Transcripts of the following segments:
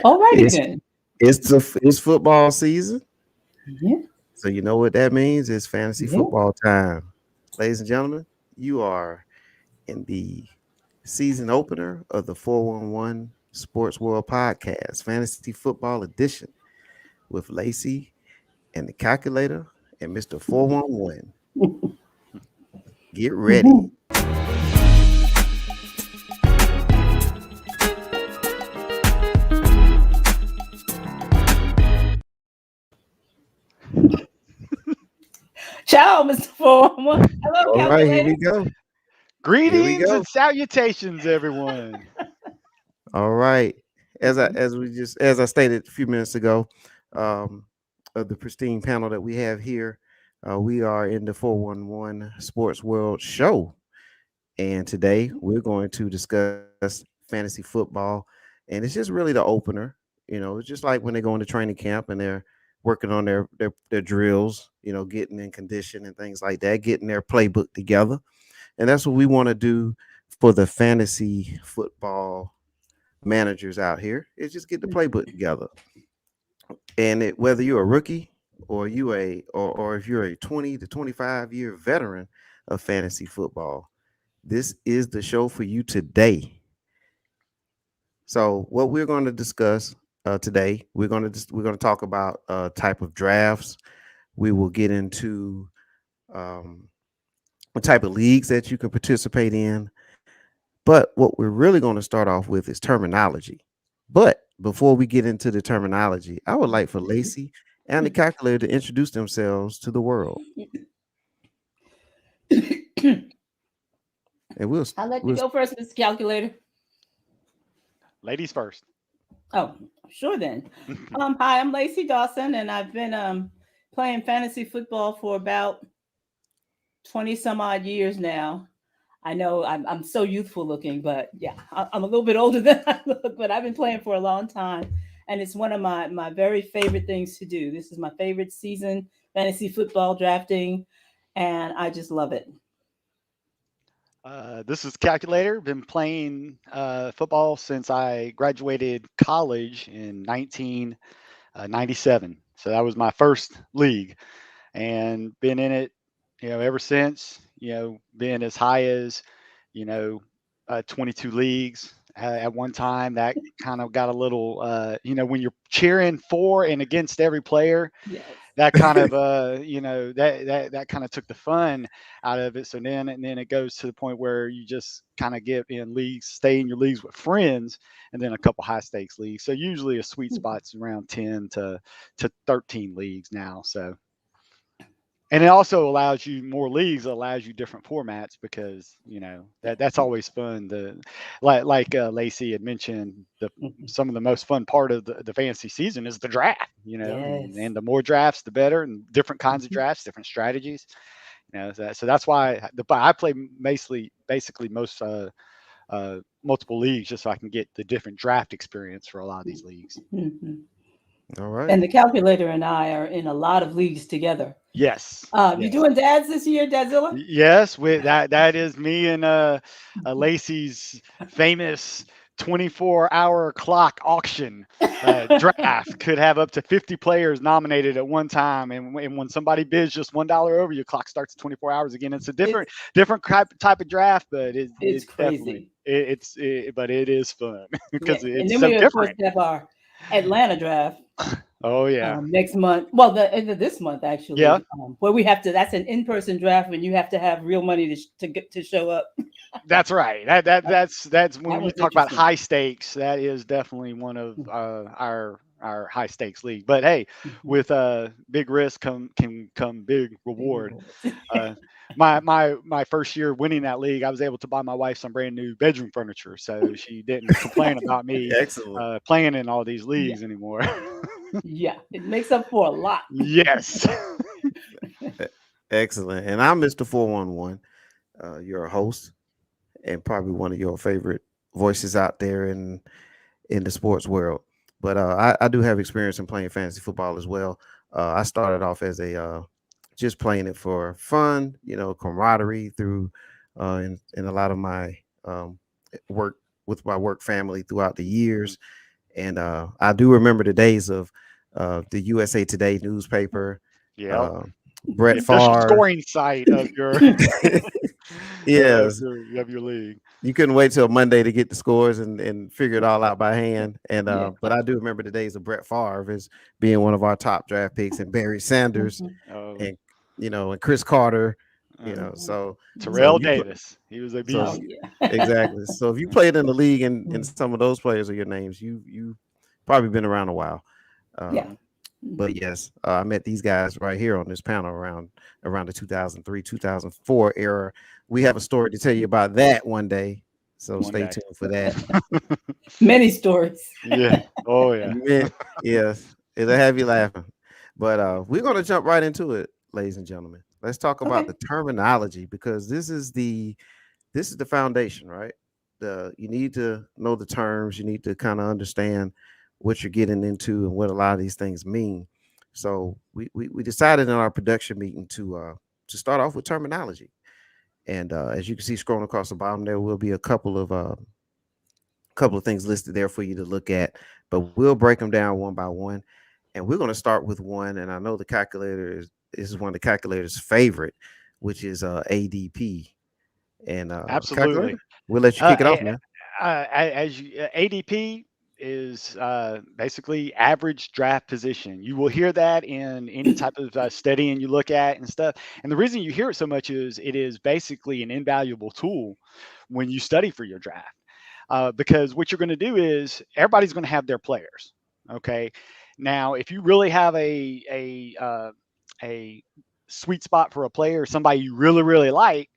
Alrighty It's then. it's football season, Yeah, so you know what that means. It's fantasy yeah. football time, ladies and gentlemen. You are in the season opener of the 411 Sports World Podcast, Fantasy Football Edition, with Lacey and the Calculator and Mister 411. Get ready. Ciao, Mr. Former. Hello, All right, here calculator. we go. Here we Greetings go. and salutations, everyone. All right. As I stated a few minutes ago, um, of the pristine panel that we have here, we are in the 411 Sports World Show. And today we're going to discuss fantasy football. And it's just really the opener. You know, it's just like when they go into training camp and they're working on their drills, getting in condition and things like that, getting their playbook together. And that's what we want to do for the fantasy football managers out here, is just get the playbook together. And whether you're a rookie or if you're a 20 to 25-year veteran of fantasy football, this is the show for you today. So what we're going to discuss today, we're going to talk about type of drafts. We will get into um, what type of leagues that you can participate in. But what we're really going to start off with is terminology. But before we get into the terminology, I would like for Lacey and the calculator to introduce themselves to the world. And I'll let you we'll go first, Mr. Calculator. Ladies first. Oh, sure then. Hi, I'm Lacey Dawson, and I've been playing fantasy football for about 20 some odd years now. I know I'm so youthful looking, but yeah, I'm a little bit older than I look, but I've been playing for a long time. And it's one of my very favorite things to do. This is my favorite season, fantasy football drafting, and I just love it. This is Calculator. Been playing football since I graduated college in 1997. So that was my first league, and been in it, ever since. Been as high as, you know, 22 leagues at one time. That kind of got a little, when you're cheering for and against every player, Yes. that kind of that kind of took the fun out of it. So then it goes to the point where you just kind of get in leagues, stay in your leagues with friends, and then a couple high stakes leagues. So usually a sweet spot's around 10 to 13 leagues now. So, and it also allows you more leagues, allows you different formats, because that's always fun. Like Lacey had mentioned, the some of the most fun part of the fantasy season is the draft. Yes. And the more drafts, the better, and different kinds of drafts, different strategies. So that's why I play basically most multiple leagues, just so I can get the different draft experience for a lot of these leagues. Mhm. All right. And the calculator and I are in a lot of leagues together. Yes, You yes. doing dads this year, Dadzilla? Yes, with that is me and Lacey's famous 24-hour clock auction draft. Could have up to 50 players nominated at one time, and when somebody bids just $1 over, your clock starts at 24 hours again. It's a It's different type of draft, but it's it's definitely crazy. but it is fun Yeah. because And it's then so we of course different. have our Atlanta draft Oh yeah, next month. Well, the end of this month yeah. actually, where we have to. That's an in-person draft, and you have to have real money to get to show up. That's right. That's That when you was talk about interesting. high stakes. That is definitely one of our high stakes league. But hey, Mhm. with big risk can come big Big reward. rewards. Uh, my first year winning that league, I was able to buy my wife some brand new bedroom furniture, so she didn't complain about me Excellent. playing in all these Yeah, leagues anymore. yeah, it makes up for a lot. Yes. E- Excellent. And I'm Mr. 411, your host, and probably one of your favorite voices out there in the sports world. But I do have experience in playing fantasy football as well. I started off as a just playing it for fun, camaraderie through in a lot of my work with my work family throughout the Mhm. years. And I do remember the days of the USA Today newspaper, Yeah. uh, The Brett official Favre. scoring site of your Yes, of your league. you couldn't wait till Monday to get the scores and figure it all out by hand. And Yeah. but I do remember the days of Brett Favre as being one of our top draft picks, and Barry Sanders, Mhm. Oh, and and Chris Carter. Mhm. So Terrell you Davis. He was a so Oh beast. yeah. exactly. So if you played in the league and Mm. some of those players are your names, you probably been around a while. Yeah. Um, but yes, I met these guys right here on this panel around the 2003 2004 era. We have a story to tell you about that one day, so One stay day. tuned for that. Many stories. Yeah. Oh yeah. Yes, it'll have you laughing. But we're gonna jump right into it, ladies and gentlemen. Let's talk about Okay. the terminology, because this is the foundation, right? You need to know the terms. You need to kind of understand what you're getting into and what a lot of these things mean. So we decided in our production meeting to start off with terminology. And as you can see, scrolling across the bottom, there will be a couple of things listed there for you to look at. But we'll break them down one by one, and we're going to start with one. And I know the calculator is one of the calculator's favorite, which is ADP. And Absolutely. calculator, we'll let you Uh, kick it off, man. as you, ADP is basically average draft position. You will hear that in any type of studying you look at and stuff. And the reason you hear it so much is it is basically an invaluable tool when you study for your draft. Because what you're going to do is everybody's going to have their players. Okay. Now, if you really have a sweet spot for a player, somebody you really like,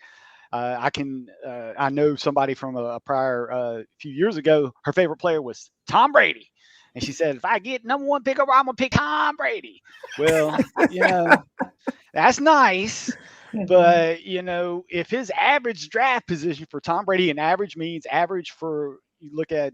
I know somebody from a prior few years ago. Her favorite player was Tom Brady, and she said, "If I get number one pick over, I'm gonna pick Tom Brady." Well, that's nice, but if his average draft position for Tom Brady, and average means average for you look at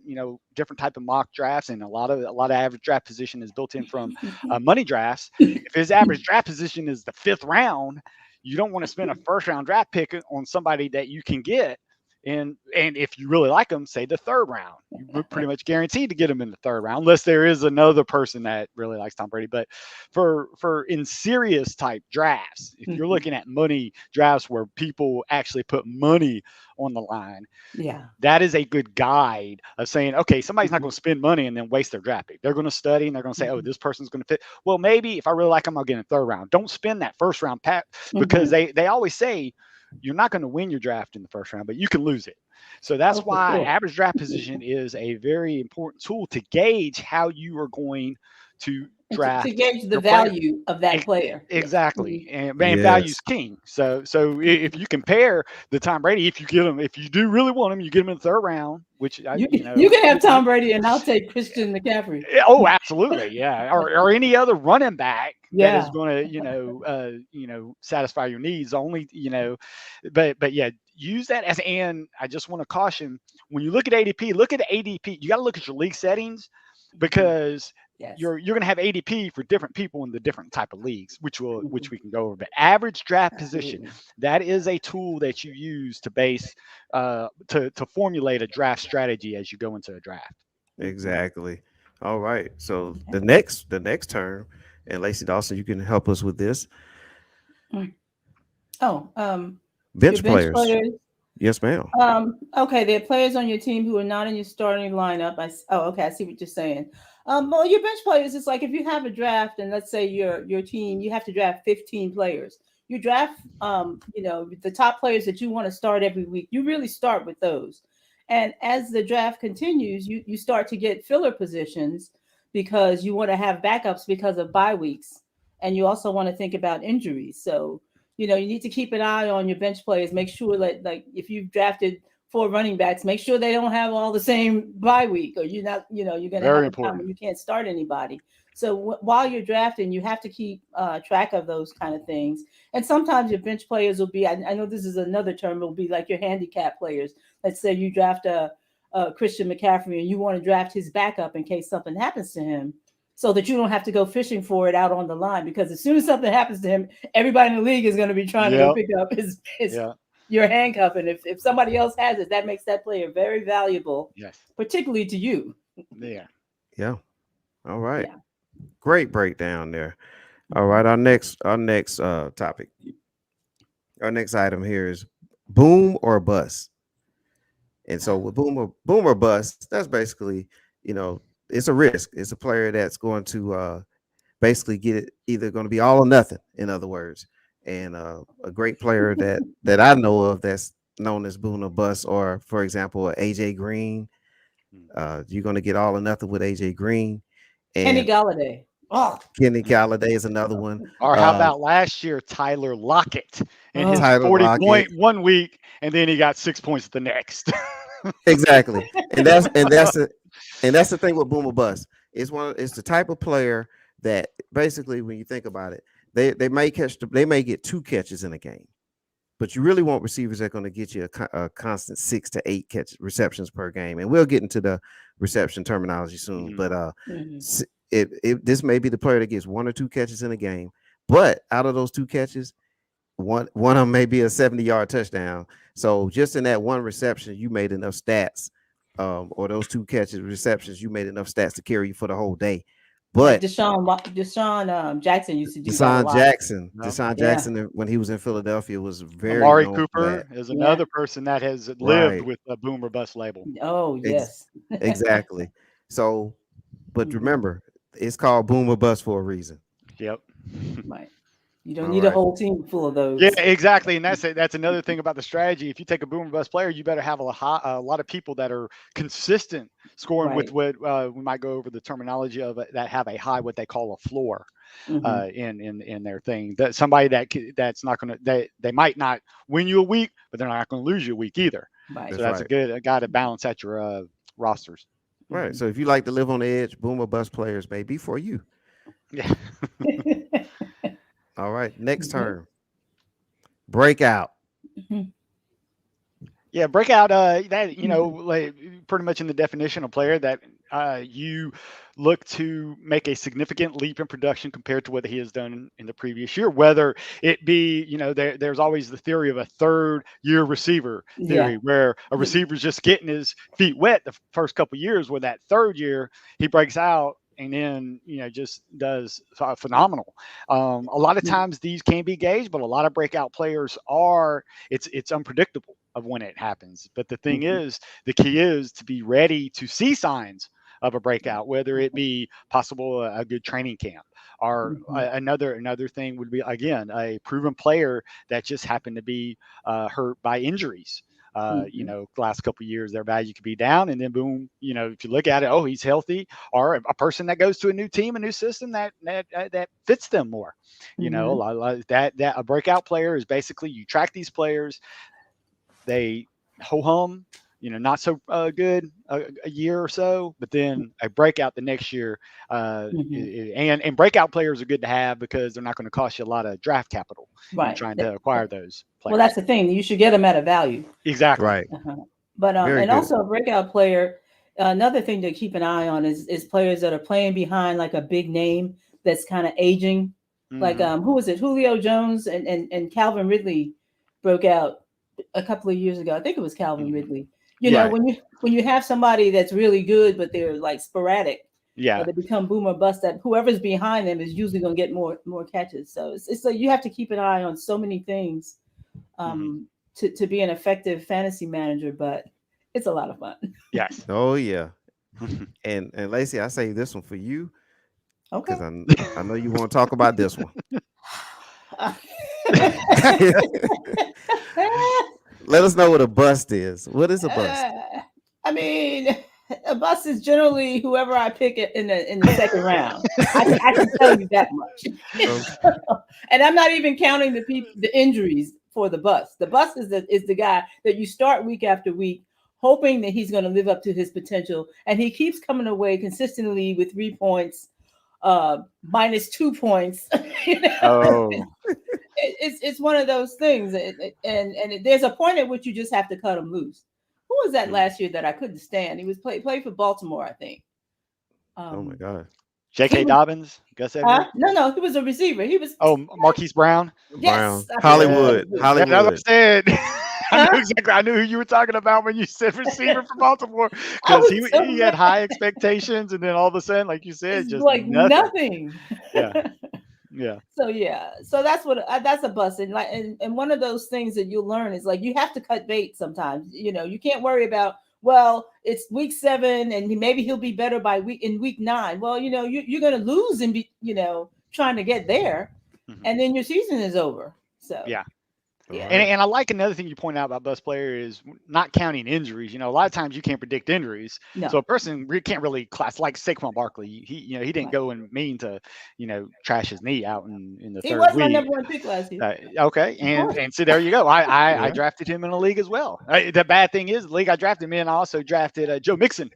different type of mock drafts, and a lot of average draft position is built in from money drafts. If his average draft position is the fifth round, you don't want to spend a first round draft pick on somebody that you can get. And if you really like them, say the third round, you're pretty much guaranteed to get them in the third round, unless there is another person that really likes Tom Brady. But for in serious type drafts, if you're looking at money drafts where people actually put money on the line, Yeah. that is a good guide of saying, okay, somebody's not going to spend money and then waste their draft pick. They're going to study and they're going to say, oh, this person's going to fit. Well, maybe if I really like them, I'll get in the third round. Don't spend that first round pack, because they always say you're not going to win your draft in the first round, but you can lose it. So that's Oh, for why sure. average draft position is a very important tool to gauge how you are going to And to draft gauge the your player. value of that player. Yes. Exactly, and value's Yes, king. So if you compare the Tom Brady, if you do really want him, you get him in the third round, which You can have Tom Brady, and I'll take Christian McCaffrey. oh, absolutely, yeah, or any other running back that is Yeah. going to satisfy your needs. Only but yeah, use that as. And I just want to caution, when you look at ADP, look at ADP. You got to look at your league settings, because Yes. you're going to have ADP for different people in the different type of leagues, which Mhm. we can go over. But average draft position, Absolutely. that is a tool that you use to base to formulate a draft strategy as you go into a draft. Mhm. exactly. All right. So Okay. the next term, and Lacey Dawson, you can help us with this. Mm. Oh, your Bench bench players. players. Yes, ma'am. Okay, there are players on your team who are not in your starting lineup. Oh, okay, I see what you're saying. Well, your bench players is like if you have a draft, and let's say your team, you have to draft 15 players. You draft, the top players that you want to start every week. You really start with those, and as the draft continues, you start to get filler positions because you want to have backups because of bye weeks, and you also want to think about injuries. So you need to keep an eye on your bench players. Make sure that, like, if you've drafted four running backs, make sure they don't have all the same bye week, or you're not, you're going to have Very a time important. when you can't start anybody. So while you're drafting, you have to keep track of those kind of things. And sometimes your bench players will be, I know this is another term, it will be like your handicap players. Let's say you draft a Christian McCaffrey and you want to draft his backup in case something happens to him, so that you don't have to go fishing for it out on the line. Because as soon as something happens to him, everybody in the league is going to be trying to go Yep. pick up his Yeah. your handcuff. And if somebody else has it, that makes that player very valuable, Yes. particularly to you. Yeah. Yeah. All right. Yeah. Great breakdown there. All right. Our next topic. Our next item here is boom or bust. And so with boom or bust, that's basically, you know, it's a risk. It's a player that's going to basically get it either going to be all or nothing, in other words. And a great player that I know of that's known as boom or bust, or for example, AJ Green. You're going to get all or nothing with AJ Green, Kenny and Galladay. Oh, Kenny Galladay is another one. Or how Uh, about last year, Tyler Lockett in his oh. Tyler 40 Lockett, point 1 week, and then he got 6 points the next. exactly. And that's the thing with Boomer Bust. It's the type of player that basically, when you think about it, they may get 2 catches in a game, but you really want receivers that are going to get you a constant 6 to 8 catch receptions per game. And we'll get into the reception terminology soon. Mhm. But Mhm. this may be the player that gets 1 or 2 catches in a game, but out of those 2 catches, one of them may be a 70-yard touchdown. So just in that one reception, you made enough stats, or those 2 catches receptions, you made enough stats to carry you for the whole day. Like But Deshaun Jackson used to do that a Deshaun lot. Jackson, Yep. Deshaun Yeah. Jackson, when he was in Philadelphia, was very Amari known for that. Cooper is Yeah. another person that has lived Right. with a boomer bust label. Oh, Ex- yes. exactly. So, but Mhm. remember, it's called boom or bust for a reason. Yep. Right. You don't All need a right. whole team full of Yeah, those. exactly, and that's another thing about the strategy. If you take a boomer bust player, you better have a lot of people that are consistent scoring with Right. what we might go over the terminology of it, that have a high, what they call a floor, Hmm. in their thing. That somebody that's not going to they might not win you a week, but they're not going to lose you a week either. Right. So That's that's right. a guy to balance out your rosters. Right. Mhm. So if you like to live on the edge, boom or bust players may be for you. Yeah. All right. Next Mhm. term, breakout. Mhm. Yeah, breakout. That Mhm. like pretty much in the definition of player that you look to make a significant leap in production compared to what he has done in the previous year. Whether it be, there's always the theory of a third year receiver Yeah. theory, where a receiver's just getting his feet wet the first couple years. Where that third year he breaks out and then just does phenomenal. A lot of times these can be gauged, but a lot of breakout players are it's unpredictable of when it happens. But Mhm. the key is to be ready to see signs of a breakout, whether it be possible a good training camp, or Mhm. another thing would be, again, a proven player that just happened to be hurt by injuries. Mhm. Last couple of years, their value could be down, and then boom, if you look at it, oh, he's healthy, or a person that goes to a new team, a new system that fits them more. Mhm. That a breakout player is basically, you track these players, they ho hum, not so good a year or so, but then a breakout the next year. Mhm. And breakout players are good to have because they're not going to cost you a lot of draft capital in Right. trying to acquire those Well, that's players. the thing. You should get them at a value. Exactly. Right. Uh-huh. But Very and good. also a breakout player. Another thing to keep an eye on is players that are playing behind like a big name that's kind of aging. Like Hmm. who was it? Julio Jones and Calvin Ridley broke out a couple of years ago. I think it was Calvin Hmm. Ridley. Yeah. Right. When you have somebody that's really good but they're like sporadic, or Yeah. they become boom or bust, that whoever's behind them is usually going to get more catches. So it's like you have to keep an eye on so many things Hmm. um, to be an effective fantasy manager, but it's a lot of fun. Yes. Oh yeah. And Lacey, I say this one for you because Okay. I know you want to talk about this one. Let us know what a bust is. What is a bust? I mean, a bust is generally whoever I pick it in the second round. I can tell you that much. Okay. And I'm not even counting the injuries for the bust. The bust is the guy that you start week after week, hoping that he's going to live up to his potential, and he keeps coming away consistently with 3 points, minus 2 points. you know? Oh. It's one of those things, there's a point at which you just have to cut him loose. Who was that Mhm. last year that I couldn't stand? He was played for Baltimore, I think. Oh my Um, God. he J.K. was Dobbins, Gus Edwards. no, he was a receiver. He was Oh, Marquise Brown. yes, Brown. I think that's what Yeah, Hollywood. it was. yeah, that's what I Hollywood. said. I Huh? exactly. I knew who you were talking about when you said receiver for Baltimore I because was so he had mad. high expectations, and then all of a sudden, like you said, It's just like nothing. nothing. Yeah, yeah. So yeah, so that's what that's a bust, and like, and one of those things that you'll learn is like you have to cut bait sometimes. You know, you can't worry about, well, it's week 7, and maybe he'll be better by week 9. Well, you know, you're going to lose and be, you know, trying to get there, Mhm. and then your season is over. So Yeah. All yeah, right. And I like another thing you point out about bus player is not counting injuries. You know, a lot of times you can't predict injuries, so no, a person can't really class like Saquon Barkley. He didn't right. go and mean to trash his knee out in the He third was my week. number one pick last year, Okay, of course. and so there you go. I Yeah. drafted him in a league as well. The bad thing is the league I drafted him in, I also drafted Joe Mixon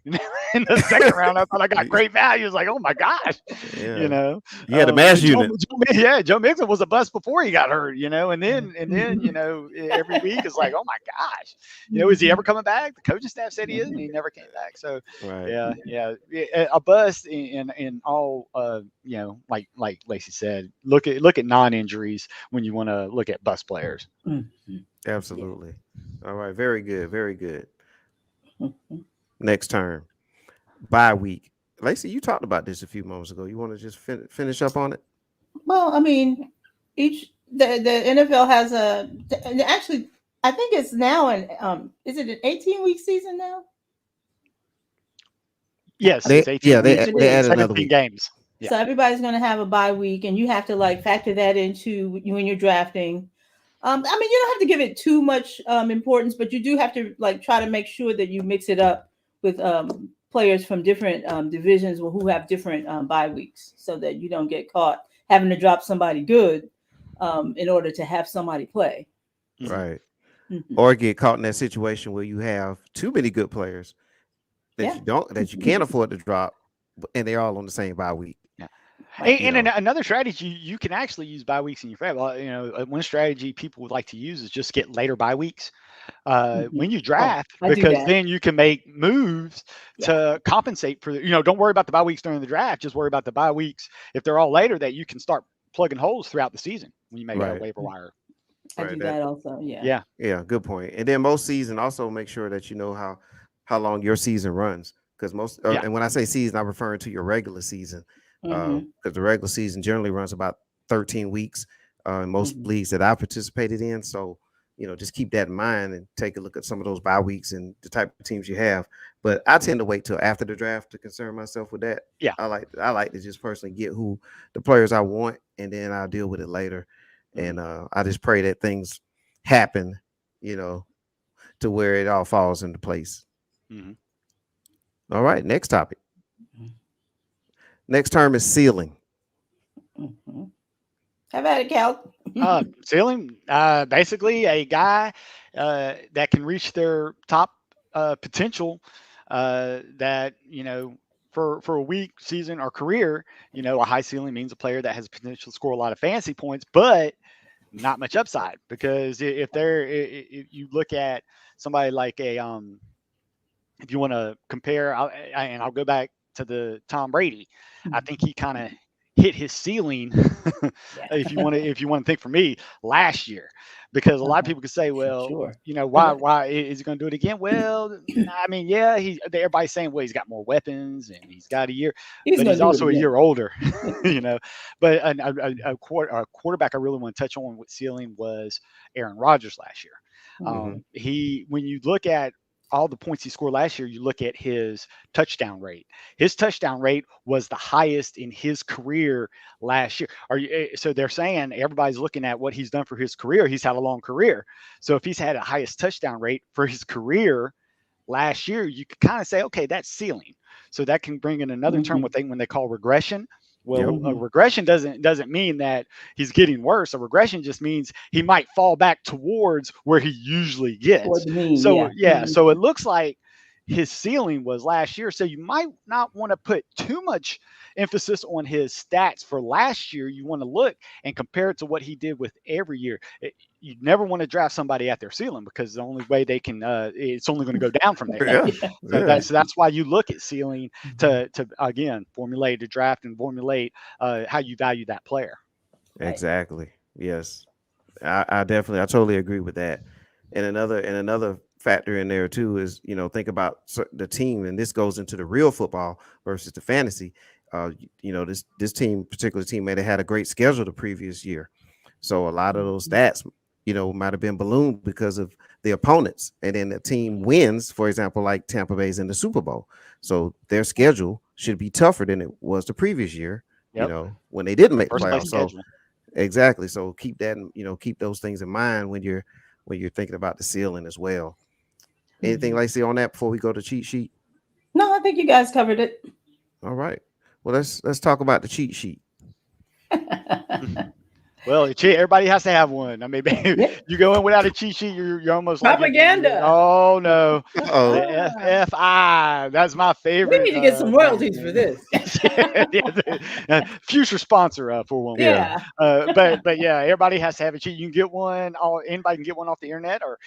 in the second round. I thought I got great value. It's like, oh my gosh, you Yeah. know. You had a mass Joe, unit. yeah, Joe Mixon was a bust before he got hurt, and then Mhm. every week is like, oh my gosh, is he ever Mhm. coming back? The coaching staff said he is, and Mhm. he never came back. So Right. yeah, a bust in all like Lacey said, look at non-injuries when you want to look at bus players. Mhm. Yeah. Absolutely. All right. Very good. Very good. Mhm. Next term. Bye week. Lacey, you talked about this a few moments ago. You want to just finish up on it? Well, I mean, the NFL has and actually, I think it's now an is it an 18-week season now? I Yes, They it's yeah 18 believe they weeks it they with is. added another 17 week. games. Yeah. So everybody's going to have a bye week, and you have to like factor that into when you're drafting. I mean, you don't have to give it too much importance, but you do have to like try to make sure that you mix it up with players from different divisions who have different bye weeks, so that you don't get caught having to drop somebody good in order to have somebody play. So, Mhm. Right. mhm. Or get caught in that situation where you have too many good players Yeah, that you can't afford to drop, and they're all on the same bye week. Yeah. right. You know. Another strategy you can actually use bye weeks in your favor. One strategy people would like to use is just get later bye weeks Mhm. when you Oh, draft, I do because that. then you can make moves Yeah, to compensate for don't worry about the bye weeks during the draft. Just worry about the bye weeks if they're all later, that you can start plugging holes throughout the season when you make a Right. waiver wire. I Right. do That that also. Yeah. Yeah, Yeah, good point. And then most season also make sure that you know how long your season runs, because yeah. and when I say season, I'm referring to your regular season, Hmm. because the regular season generally runs about 13 weeks in most Hmm. leagues that I participated in. So just keep that in mind and take a look at some of those bye weeks and the type of teams you have. But I tend to wait till after the draft to concern myself with that. Yeah. I like to just personally get who the players I want, and then I'll deal with it later. Mhm. And I just pray that things happen, you know, to where it all falls into place. Mhm. All right, next topic. Next term is ceiling. Hmm. Have at it, Cal. Ceiling, basically a guy that can reach their top potential. That for a week, season, or career, a high ceiling means a player that has potential to score a lot of fantasy points, but not much upside. Because if you look at somebody like if you want to compare, and I'll go back to the Tom Brady. I think he kind of hit his ceiling, Yeah. if you want to think for me, last year, because a lot of Uh-huh. people could say, well, Sure. why is he going to do it again? Well, I mean, yeah, everybody's saying, well, he's got more weapons and he's got a year, He's but gonna he's do it also a again. year older, you know. But a quarterback I really want to touch on with ceiling was Aaron Rodgers last year. Mhm. Hmm. When you look at all the points he scored last year, you look at his touchdown rate. His touchdown rate was the highest in his career last year. So they're saying everybody's looking at what he's done for his career. He's had a long career. So if he's had a highest touchdown rate for his career last year, you could kind of say, okay, that's ceiling. So that can bring in another term Mhm. when they call regression. Yep. Well, a Mhm. regression doesn't mean that he's getting worse. A regression just means he might fall back towards where he usually Toward gets. the mean, So yeah. yeah, Mhm. so it looks like his ceiling was last year. So you might not want to put too much emphasis on his stats for last year. You want to look and compare it to what he did with every year. You never want to draft somebody at their ceiling, because the only way they can it's only going to go down from there. Yeah. Yeah. So Yeah. that's why you look at ceiling Mhm. to again formulate to draft and formulate how you value that player. Right. Exactly. Yes. I totally agree with that. And another factor in there too is, think about the team, and this goes into the real football versus the fantasy. This team, particular team, may have had a great schedule the previous year, so a lot of those stats, might have been ballooned because of the opponents, and then the team wins, for example, like Tampa Bay's in the Super Bowl, so their schedule should be tougher than it was the previous year, Yep. when they didn't make the First place playoffs. So schedule. exactly, so keep that, keep those things in mind when you're thinking about the ceiling as well. Anything like see on that before we go to cheat sheet? No, I think you guys covered it. All right. Well, let's talk about the cheat sheet. Well, everybody has to have one. I mean, you go in without a cheat sheet, you're almost Propaganda. Like, oh no, Uh-oh. the FFI. That's my favorite. We need to get some royalties for this. Future sponsor for one. Yeah. But yeah, everybody has to have a cheat. You can get one. Anybody can get one off the internet, or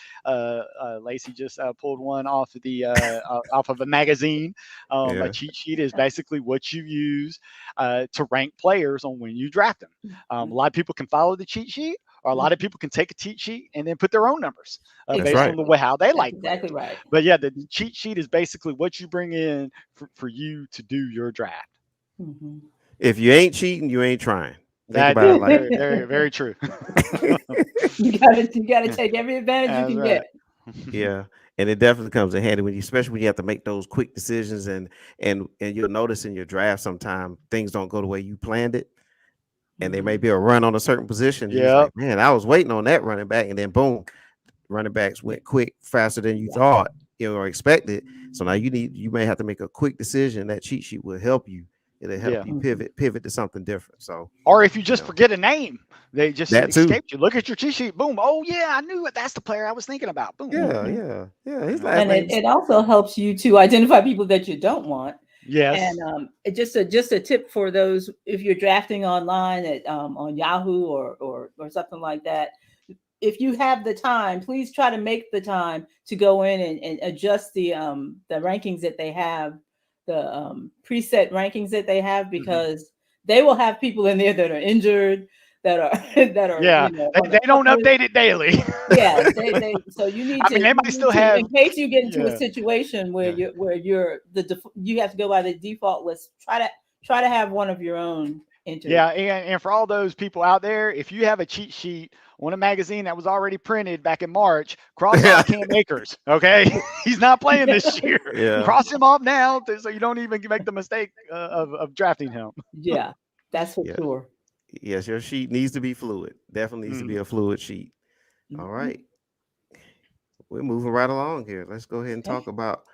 Lacey just pulled one off of the off of a magazine. A cheat sheet is basically what you use to rank players on when you draft them. A lot of people can follow the cheat sheet, or a lot of people can take a cheat sheet and then put their own numbers based on the way how they like. Exactly right. But yeah, the cheat sheet is basically what you bring in for you to do your draft. Mm-hmm. If you ain't cheating, you ain't trying. Think That about is it like very, very, very true. you gotta take every advantage you can get. Yeah, and it definitely comes in handy especially when you have to make those quick decisions, and you'll notice in your draft sometimes things don't go the way you planned it, and there may be a run on a certain position. Yeah, like, man, I was waiting on that running back, and then boom, running backs went quick, faster than you thought, or expected. So now you may have to make a quick decision. That cheat sheet will help you. It'll help you pivot to something different. So, or if you just forget a name, they just escaped too. you. Look at your cheat sheet. Boom. Oh yeah, I knew it. That's the player I was thinking about. Boom. Yeah. His last And name. it also helps you to identify people that you don't want. Yes. And just a tip for those, if you're drafting online at on Yahoo or something like that, if you have the time, please try to make the time to go in and adjust the rankings that they have, the preset rankings that they have, because they will have people in there that are injured, that are yeah, they don't update it daily. Yeah, so you need to. They might still have, in case you get into a situation where you have to go by the default list. Try to have one of your own entered. Yeah, and for all those people out there, if you have a cheat sheet on a magazine that was already printed back in March, cross out Cam Akers. Okay, he's not playing this year. Yeah. Cross him off now, so you don't even make the mistake of drafting him. Yeah, that's for sure. Yes, your sheet needs to be fluid. Definitely needs to be a fluid sheet. All right. We're moving right along here. Let's go ahead and talk about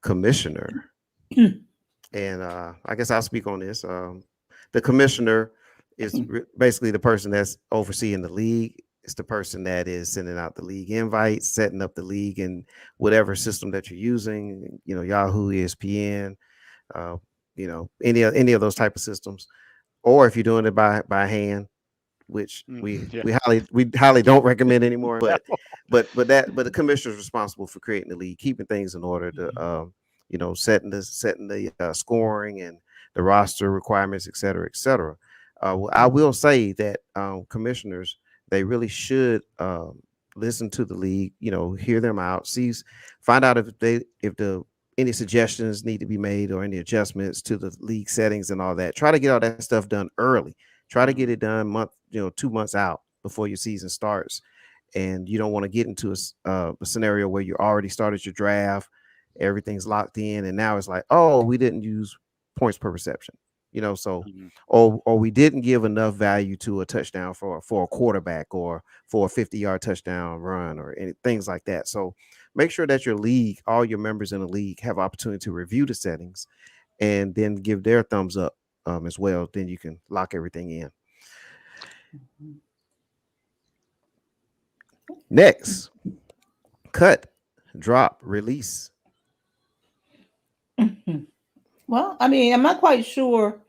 commissioner. And I guess I'll speak on this. The commissioner is basically the person that's overseeing the league. It's the person that is sending out the league invites, setting up the league in whatever system that you're using, Yahoo, ESPN, any of those type of systems. Or if you're doing it by hand, which we highly don't recommend anymore. But the commissioner is responsible for creating the league, keeping things in order, to setting the scoring and the roster requirements, et cetera, et cetera. I will say that commissioners, they really should listen to the league, hear them out, find out if any suggestions need to be made or any adjustments to the league settings and all that. Try to get all that stuff done early. Try to get it done 2 months out before your season starts. And you don't want to get into a scenario where you already started your draft, everything's locked in, and now it's like, oh, we didn't use points per reception, or we didn't give enough value to a touchdown for a quarterback or for a 50-yard touchdown run or things like that. So make sure that your league, all your members in the league, have opportunity to review the settings and then give their thumbs up as well. Then you can lock everything in. Next, cut, drop, release. Well, I mean, I'm not quite sure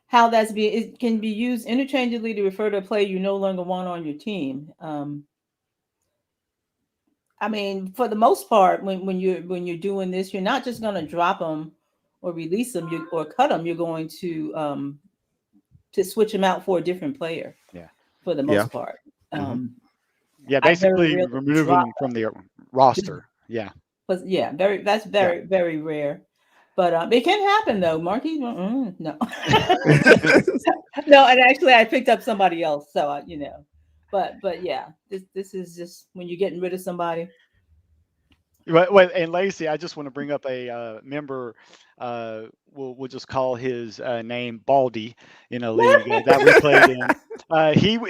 how it can be used interchangeably to refer to a player you no longer want on your team. I mean, for the most part, when you're doing this, you're not just going to drop them or release them or cut them. You're going to switch them out for a different player. Yeah. For the most part. Yeah, I very basically rarely remove drop them from the just roster. Yeah, but yeah, that's yeah. very rare. But it can happen though, Marky. No, no, and actually, I picked up somebody else, so but yeah, this is just when you're getting rid of somebody. Well, and Lacey, I just want to bring up a member. We'll just call his name Baldy in a league that we played in.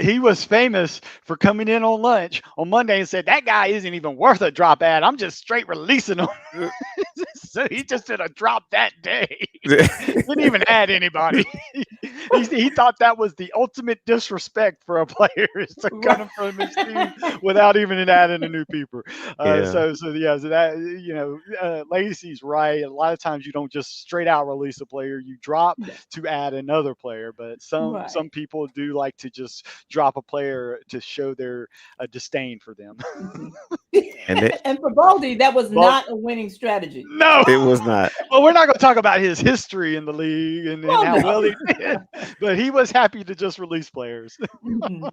He was famous for coming in on lunch on Monday and said that guy isn't even worth a drop ad. I'm just straight releasing him. So he just did a drop that day. Didn't even add anybody. He thought that was the ultimate disrespect for a player is to cut him from his team without even adding a new people. Yeah. So that Lacey's right. A lot of times you don't just straight out release a player; you drop Yeah, to add another player. But some right. people do like to just drop a player to show their disdain for them. Mhm. And it, And for Baldy, that was Well, not a winning strategy. no. it was not. Well, we're not going to talk about his history in the league and Well, how no. well he did, but he was happy to just release players. Mhm.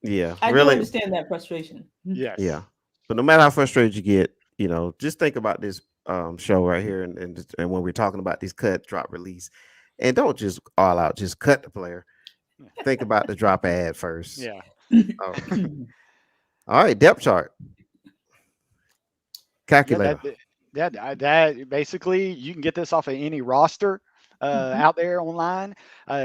Yeah, I do really. understand that frustration. Yes. Yeah. But no matter how frustrated you get, just think about this show right here, and when we're talking about these cut, drop, release, and don't just all out just cut the player. Think about the drop ad first. Yeah. All right, depth chart Yeah. calculator. That basically you can get this off of any roster Mhm. out there online.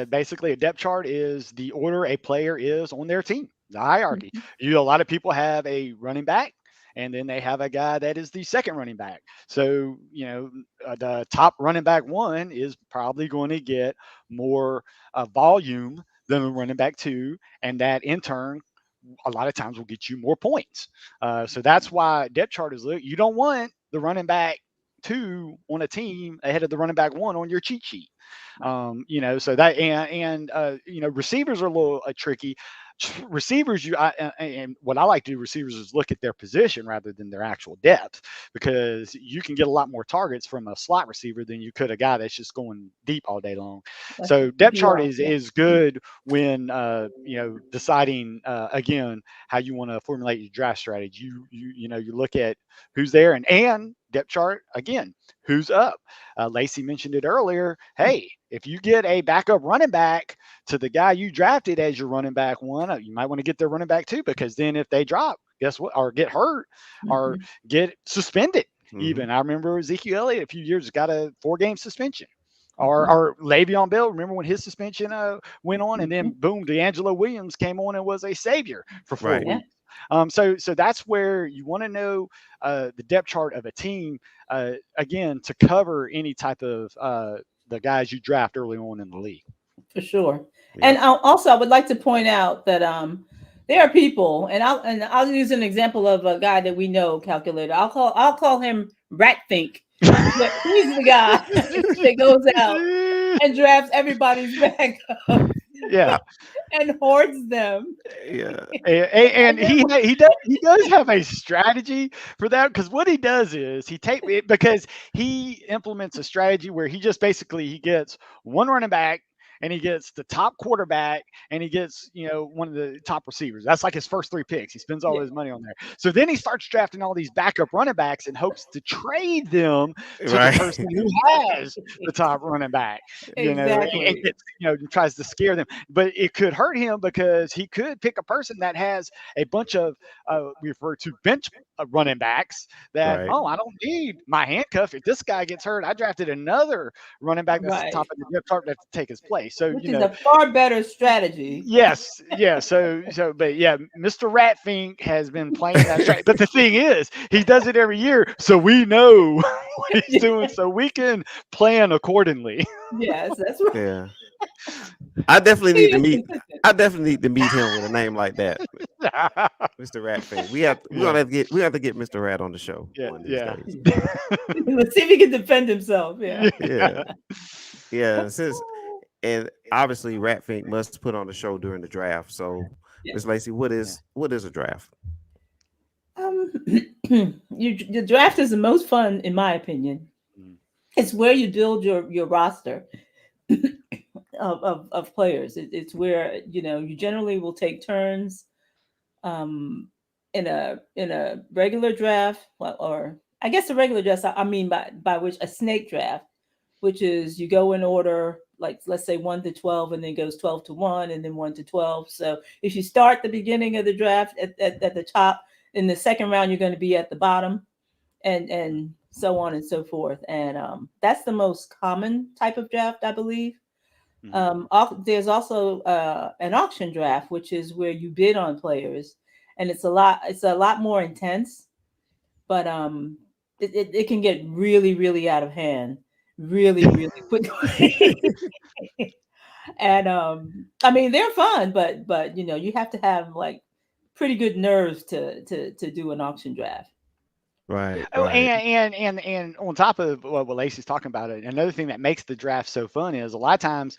Basically, a depth chart is the order a player is on their team, the hierarchy. Mhm. A lot of people have a running back, and then they have a guy that is the second running back. So the top running back one is probably going to get more volume than the running back two, and that in turn a lot of times will get you more points. So that's why depth chart is look. You don't want the running back two on a team ahead of the running back one on your cheat sheet. Right. So that receivers are a little tricky. Receivers, and what I like to do receivers is look at their position rather than their actual depth because you can get a lot more targets from a slot receiver than you could a guy that's just going deep all day long. That's So depth you chart are. Yeah. is good when deciding again how you want to formulate your draft strategy. You look at who's there and depth chart again who's up. Lacey mentioned it earlier. Hey, if you get a backup running back to the guy you drafted as your running back one, you might want to get their running back too, because then if they drop, guess what? Or get hurt or Mhm. get suspended. Mhm. Even I remember Ezekiel Elliott a few years got a 4-game suspension. Mhm. Or Le'Veon Bell, remember when his suspension went on, and then Mhm. boom, D'Angelo Williams came on and was a savior for four Right. Yeah. weeks. So that's where you want to know the depth chart of a team again to cover any type of the guys you draft early on in the league. For sure. And Yep. also, I would like to point out that there are people, and I'll use an example of a guy that we know, calculator. I'll call him Ratfink. But he's the guy that goes out and drafts everybody's backup Yeah, I- and hoards them. yeah. and And then he does have a strategy for that because what he does is he take it because he implements a strategy where he just basically he gets one running back and he gets the top quarterback and he gets one of the top receivers. That's like his first 3 picks. He spends all yeah, his money on there. So then he starts drafting all these backup running backs in hopes to trade them to the Right. person who has the top running back. And exactly. gets, tries to scare them, but it could hurt him because he could pick a person that has a bunch of we refer to bench running backs that Right. I don't need my handcuff. If this guy gets hurt, I drafted another running back that's the top Right. of the depth chart that to take his place. So Which is a far better strategy. yes, yeah. But yeah, Mr. Ratfink has been playing that track. But the thing is, he does it every year, so we know what he's doing, so we can plan accordingly. Yes, that's right. Yeah. I definitely He need to is meet. consistent. I definitely need to meet him with a name like that, Mr. Rat Fan. We're Yeah, gonna have to get Mr. Rat on the show yeah, one of these yeah. days. Let's see if he can defend himself. Yeah. Yeah. Yeah. And obviously Ratfink must put on the show during the draft. So Yeah. Miss Lacey, what Yeah. is a draft? Um, the draft is the most fun, in my opinion. Mm. It's where you build your roster of players. It's where you generally will take turns. Um, in a regular draft, well, or I guess the regular draft, I mean by which a snake draft, which is you go in order, like let's say 1 to 12, and then goes 12 to 1, and then 1 to 12. So if you start the beginning of the draft at the top, in the second round you're going to be at the bottom, and so on and so forth. And that's the most common type of draft, I believe. Mhm. There's also an auction draft, which is where you bid on players, and it's a lot more intense, but it can get really really out of hand really really quickly. And I mean they're fun, but you have to have like pretty good nerves to do an auction draft. Right, Oh, right, and on top of what Lacey's talking about, it another thing that makes the draft so fun is a lot of times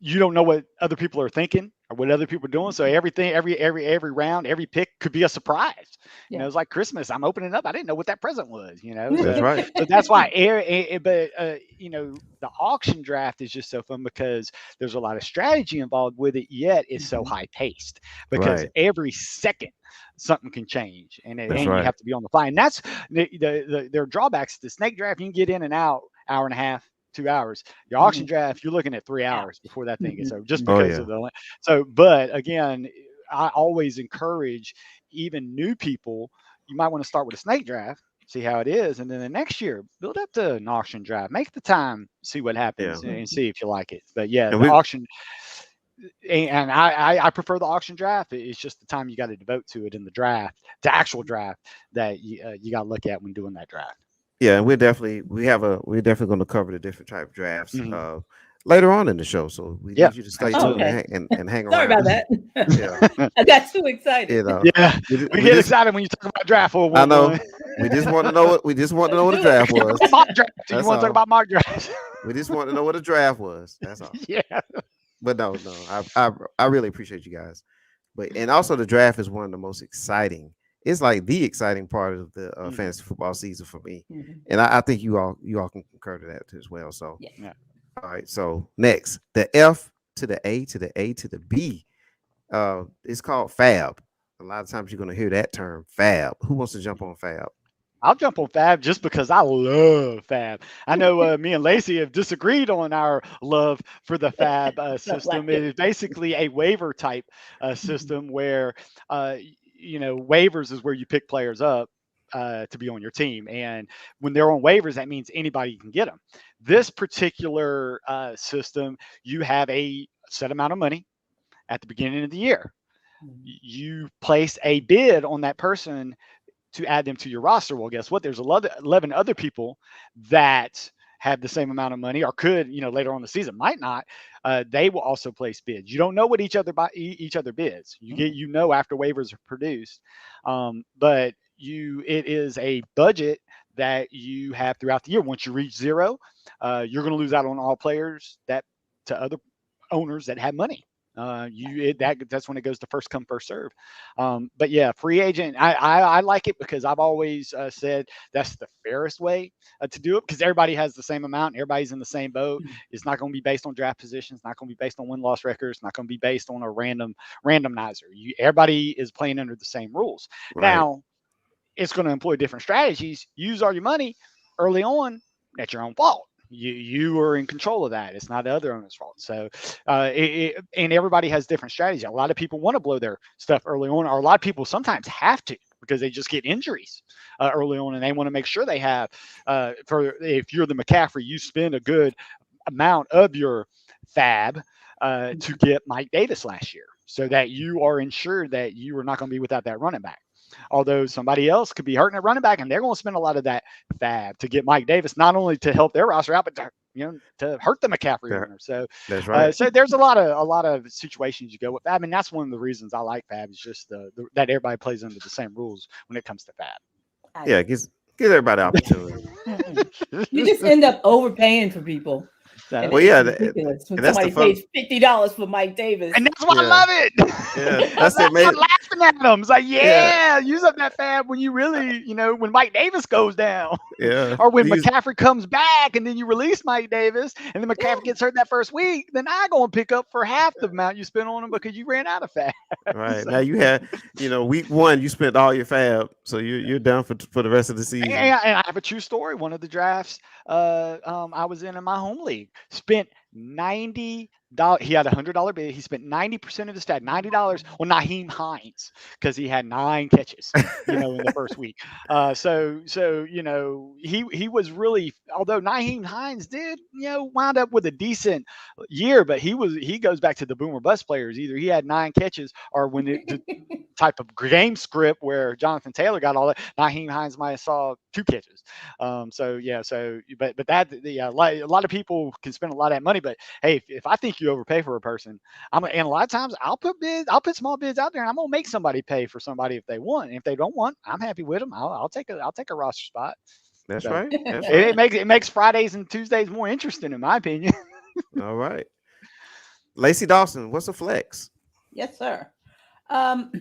you don't know what other people are thinking or what other people are doing. So everything, every round, every pick could be a surprise. Yeah. It's like Christmas. I'm opening up. I didn't know what that present was. that's So right. so that's why. But the auction draft is just so fun because there's a lot of strategy involved with it. Yet it's so Mhm. high paced because Right, every second something can change, and that's and you right. have to be on the fly. And that's there are drawbacks to the snake draft. You can get in and out hour and a half, 2 hours. Your auction Mhm. draft, you're looking at three Yeah. hours before that thing gets Mhm. over, just Oh Mhm. because yeah, of the. So, but again, I always encourage even new people. You might want to start with a snake draft, see how it is, and then the next year build up to an auction draft. Make the time, see what yeah. happens, and Mhm. see if you like it. But yeah, And the we auction, and I prefer the auction draft. It's just the time you got to devote to it in the draft, the actual draft that you got to look at when doing that draft. Yeah, and we're definitely going to cover the different type of drafts Hmm. later on in the show. So we Yeah, need you to stay Oh, tuned absolutely. and okay. hang Sorry around. about that. Yeah, I got too excited. you know, Yeah, we we get just excited when you talk about draft I know 411. we just want to know what Let's the do it. draft was. Mock draft. Do you That's want to talk all. about mock drafts? We just want to know what a draft was. That's all. Yeah. But no, I really appreciate you guys. But and also the draft is one of the most exciting. It's like the exciting part of the Hmm. fantasy football season for me, Mhm. and I think you all can concur to that as well. So Yes. Yeah. all right, so next the F to the A to the A to the B. It's called Fab. A lot of times you're gonna hear that term Fab. Who wants to jump on Fab? I'll jump on Fab just because I love Fab. I know me and Lacey have disagreed on our love for the Fab Don't like system. It it. is basically a waiver type Mhm. system where, waivers is where you pick players up to be on your team. And when they're on waivers, that means anybody can get them. This particular system, you have a set amount of money at the beginning of the year. Mhm. You place a bid on that person to add them to your roster. Well, guess what? There's 11 other people that have the same amount of money or could, later on in the season, might not. They will also place bids. You don't know what each other bids. Mhm. After waivers are produced, but it is a budget that you have throughout the year. Once you reach zero, you're going to lose out on all players that to other owners that have money. That's when it goes to first come first serve. But yeah, free agent. I like it because I've always said that's the fairest way to do it because everybody has the same amount. Everybody's in the same boat. Mhm. It's not going to be based on draft positions. Not going to be based on win loss records. Not going to be based on a randomizer. Everybody is playing under the same rules. Right, Now it's going to employ different strategies. Use all your money early on at your own fault. You are in control of that. It's not the other owner's fault. So, and everybody has different strategies. A lot of people want to blow their stuff early on, or a lot of people sometimes have to because they just get injuries early on, and they want to make sure they have. For if you're the McCaffrey, you spend a good amount of your fab to Mhm. get Mike Davis last year, so that you are ensured that you are not going to be without that running back. Although somebody else could be hurting at running back, and they're going to spend a lot of that fab to get Mike Davis, not only to help their roster out, but to hurt the McCaffrey that, owner. So, that's right. so there's a lot of situations you go with fab, and that's one of the reasons I like fab is just that everybody plays under the same rules when it comes to I Yeah, agree. gives everybody Yeah. opportunity. Mm-mm. You fab. just end up overpaying for people, and So, Well, it's yeah, ridiculous when and that's the somebody fun. pays $50 for Mike Davis. and that's why I Yeah, love it. yeah, That's that's it. why I'm Made laughing at them. It's like, Yeah. use up that fab when you really, when Mike Davis goes down. Yeah. Or when These McCaffrey comes back and then you release Mike Davis and then Yeah. McCaffrey gets hurt that first week, then I go and pick up for half the amount you spent on him because you ran out of fab. right So, now you have, week 1 you spent all your fab, so you're done for the rest of the season. and I have a true story. One of the drafts I was in my home league, spent $90. He had $100 bid. He spent 90% of his stat, $90 on Naheem Hines because he had 9 catches, in the first week. So he was really, although Naheem Hines did wound up with a decent year, but he goes back to the boomer bust players. Either he had 9 catches, or when the type of game script where Jonathan Taylor got all that, Naheem Hines might have saw 2 catches. But a lot of people can spend a lot of that money. But hey, if I think you overpay for a person, and a lot of times I'll put small bids out there, and I'm gonna make somebody pay for somebody if they want. And if they don't want, I'm happy with them. I'll take a roster spot. That's So right. That's it right. makes Fridays and Tuesdays more interesting, in my opinion. All right. Lacey Dawson, what's a flex? Yes, sir. Um,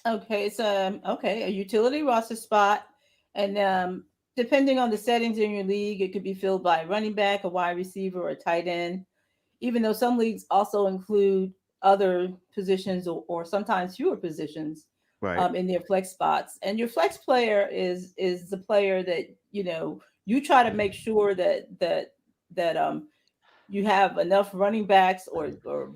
okay, it's a utility roster spot, and depending on the settings in your league, it could be filled by a running back, a wide receiver, or a tight end. Even though some leagues also include other positions or sometimes fewer positions Right. in their flex spots. And your flex player is the player that you try to make sure that you have enough running backs or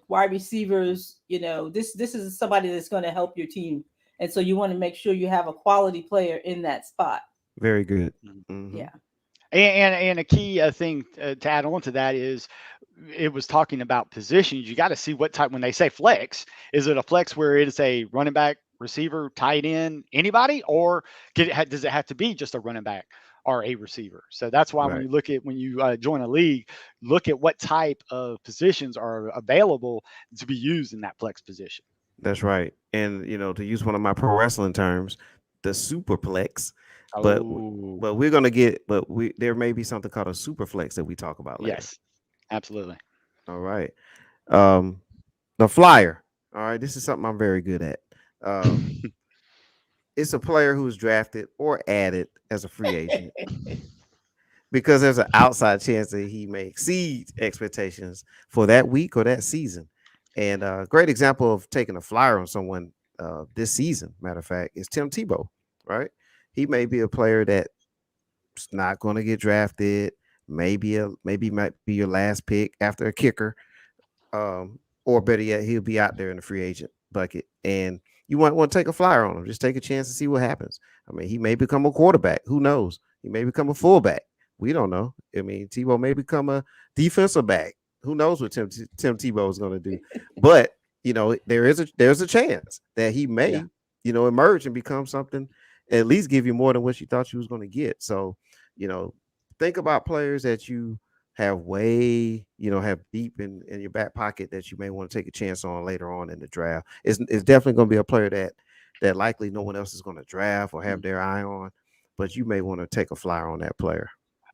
wide receivers. This is somebody that's going to help your team, and so you want to make sure you have a quality player in that spot. Very good. Yeah. And a key thing to add on to that is, it was talking about positions. You got to see what type. When they say flex, is it a flex where it is a running back, receiver, tight end, anybody, or does it have to be just a running back or a receiver? So that's why Right. when you join a league, look at what type of positions are available to be used in that flex position. That's right. And to use one of my pro wrestling terms, the superplex. But Oh, we're gonna get, there may be something called a superflex that we talk about later. yes, absolutely. All right. The flyer. All right. This is something I'm very good at. It's a player who's drafted or added as a free agent because there's an outside chance that he may exceed expectations for that week or that season. And a great example of taking a flyer on someone this season, matter of fact, is Tim Tebow, right? He may be a player that's not going to get drafted, maybe might be your last pick after a kicker, or better yet, he'll be out there in the free agent bucket, and you might want to take a flyer on him. Just take a chance to see what happens. I mean, he may become a quarterback. Who knows? He may become a fullback. We don't know. I mean, Tebow may become a defensive back. Who knows what Tim Tebow is going to do? But there's a chance that he may emerge and become something, at least give you more than what you thought you was going to get. So think about players that you have have deep in your back pocket that you may want to take a chance on later on in the draft. It's definitely going to be a player that likely no one else is going to draft or have their eye on, but you may want to take a flyer on that player.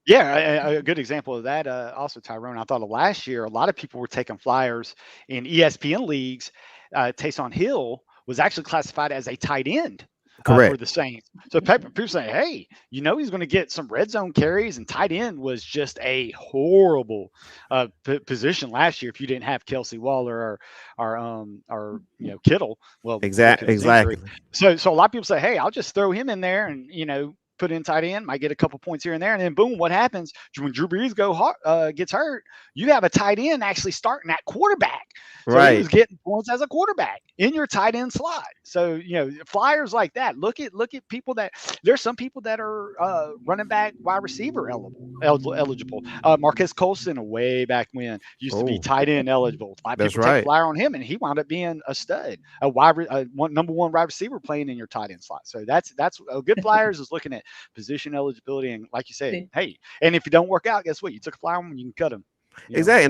Yeah, a good example of that, also Tyrone. I thought of last year, a lot of people were taking flyers in ESPN leagues. Taysom Hill was actually classified as a tight end for Correct. the Saints. So people saying, hey, he's going to get some red zone carries, and tight end was just a horrible position last year if you didn't have Kelsey Waller or Kittle. Well, Exactly. So a lot of people say, hey, I'll just throw him in there and put in tight end, might get a couple points here and there, and then boom, what happens when Drew Brees gets hurt? You have a tight end actually starting at quarterback. So right. He was getting points as a quarterback in your tight end slot. So flyers like that. Look at people that there's some people that are running back, wide receiver eligible. Marquez Colson, way back when, used to be tight end eligible. A lot of people take a flyer on him, and he wound up being a stud, number one wide receiver playing in your tight end slot. So that's a good flyers is looking at position eligibility, and like you said, hey, and if you don't work out, guess what? You took a flyer on him, you can cut him. Exactly.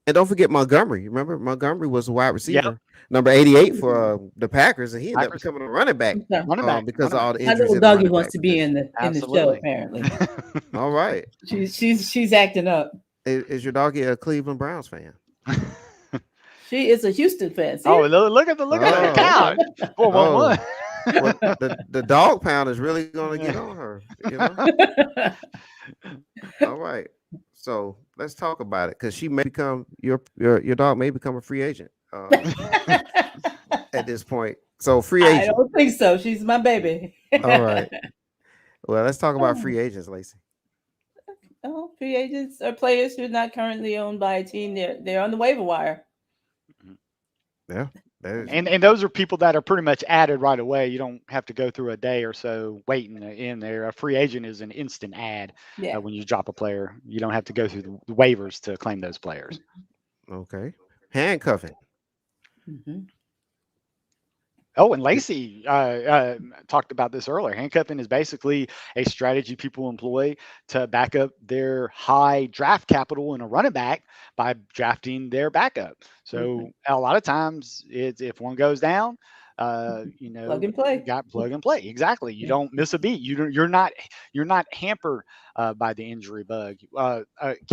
And don't forget Montgomery. Remember, Montgomery was a wide receiver, number 88 for the Packers, and he ended up becoming a running back because of all the injuries. My little doggy wants to be in the show, apparently. All right. She's acting up. Is your doggy a Cleveland Browns fan? She is a Houston fan. See Oh, her? look at the Oh, count. okay. 411. Oh, well, the dog pound is really gonna get on her, you know. All right. So let's talk about it because she may become your dog may become a free agent at this point. So free I agent. don't think so. She's my baby. All right. Well, let's talk about free agents, Lacey. Oh, free agents are players who are not currently owned by a team. They're on the waiver wire. Yeah. There's And those are people that are pretty much added right away. You don't have to go through a day or so waiting in there. A free agent is an instant add. Yeah. When you drop a player, you don't have to go through the waivers to claim those players. okay. Handcuffing. hmm Oh, and Lacey talked about this earlier. Handcuffing is basically a strategy people employ to back up their high draft capital in a running back by drafting their backup. So a lot of times, it's if one goes down, Plug and you play. got plug and play. Exactly. You Yeah. don't miss a beat. You're not hampered by the injury bug.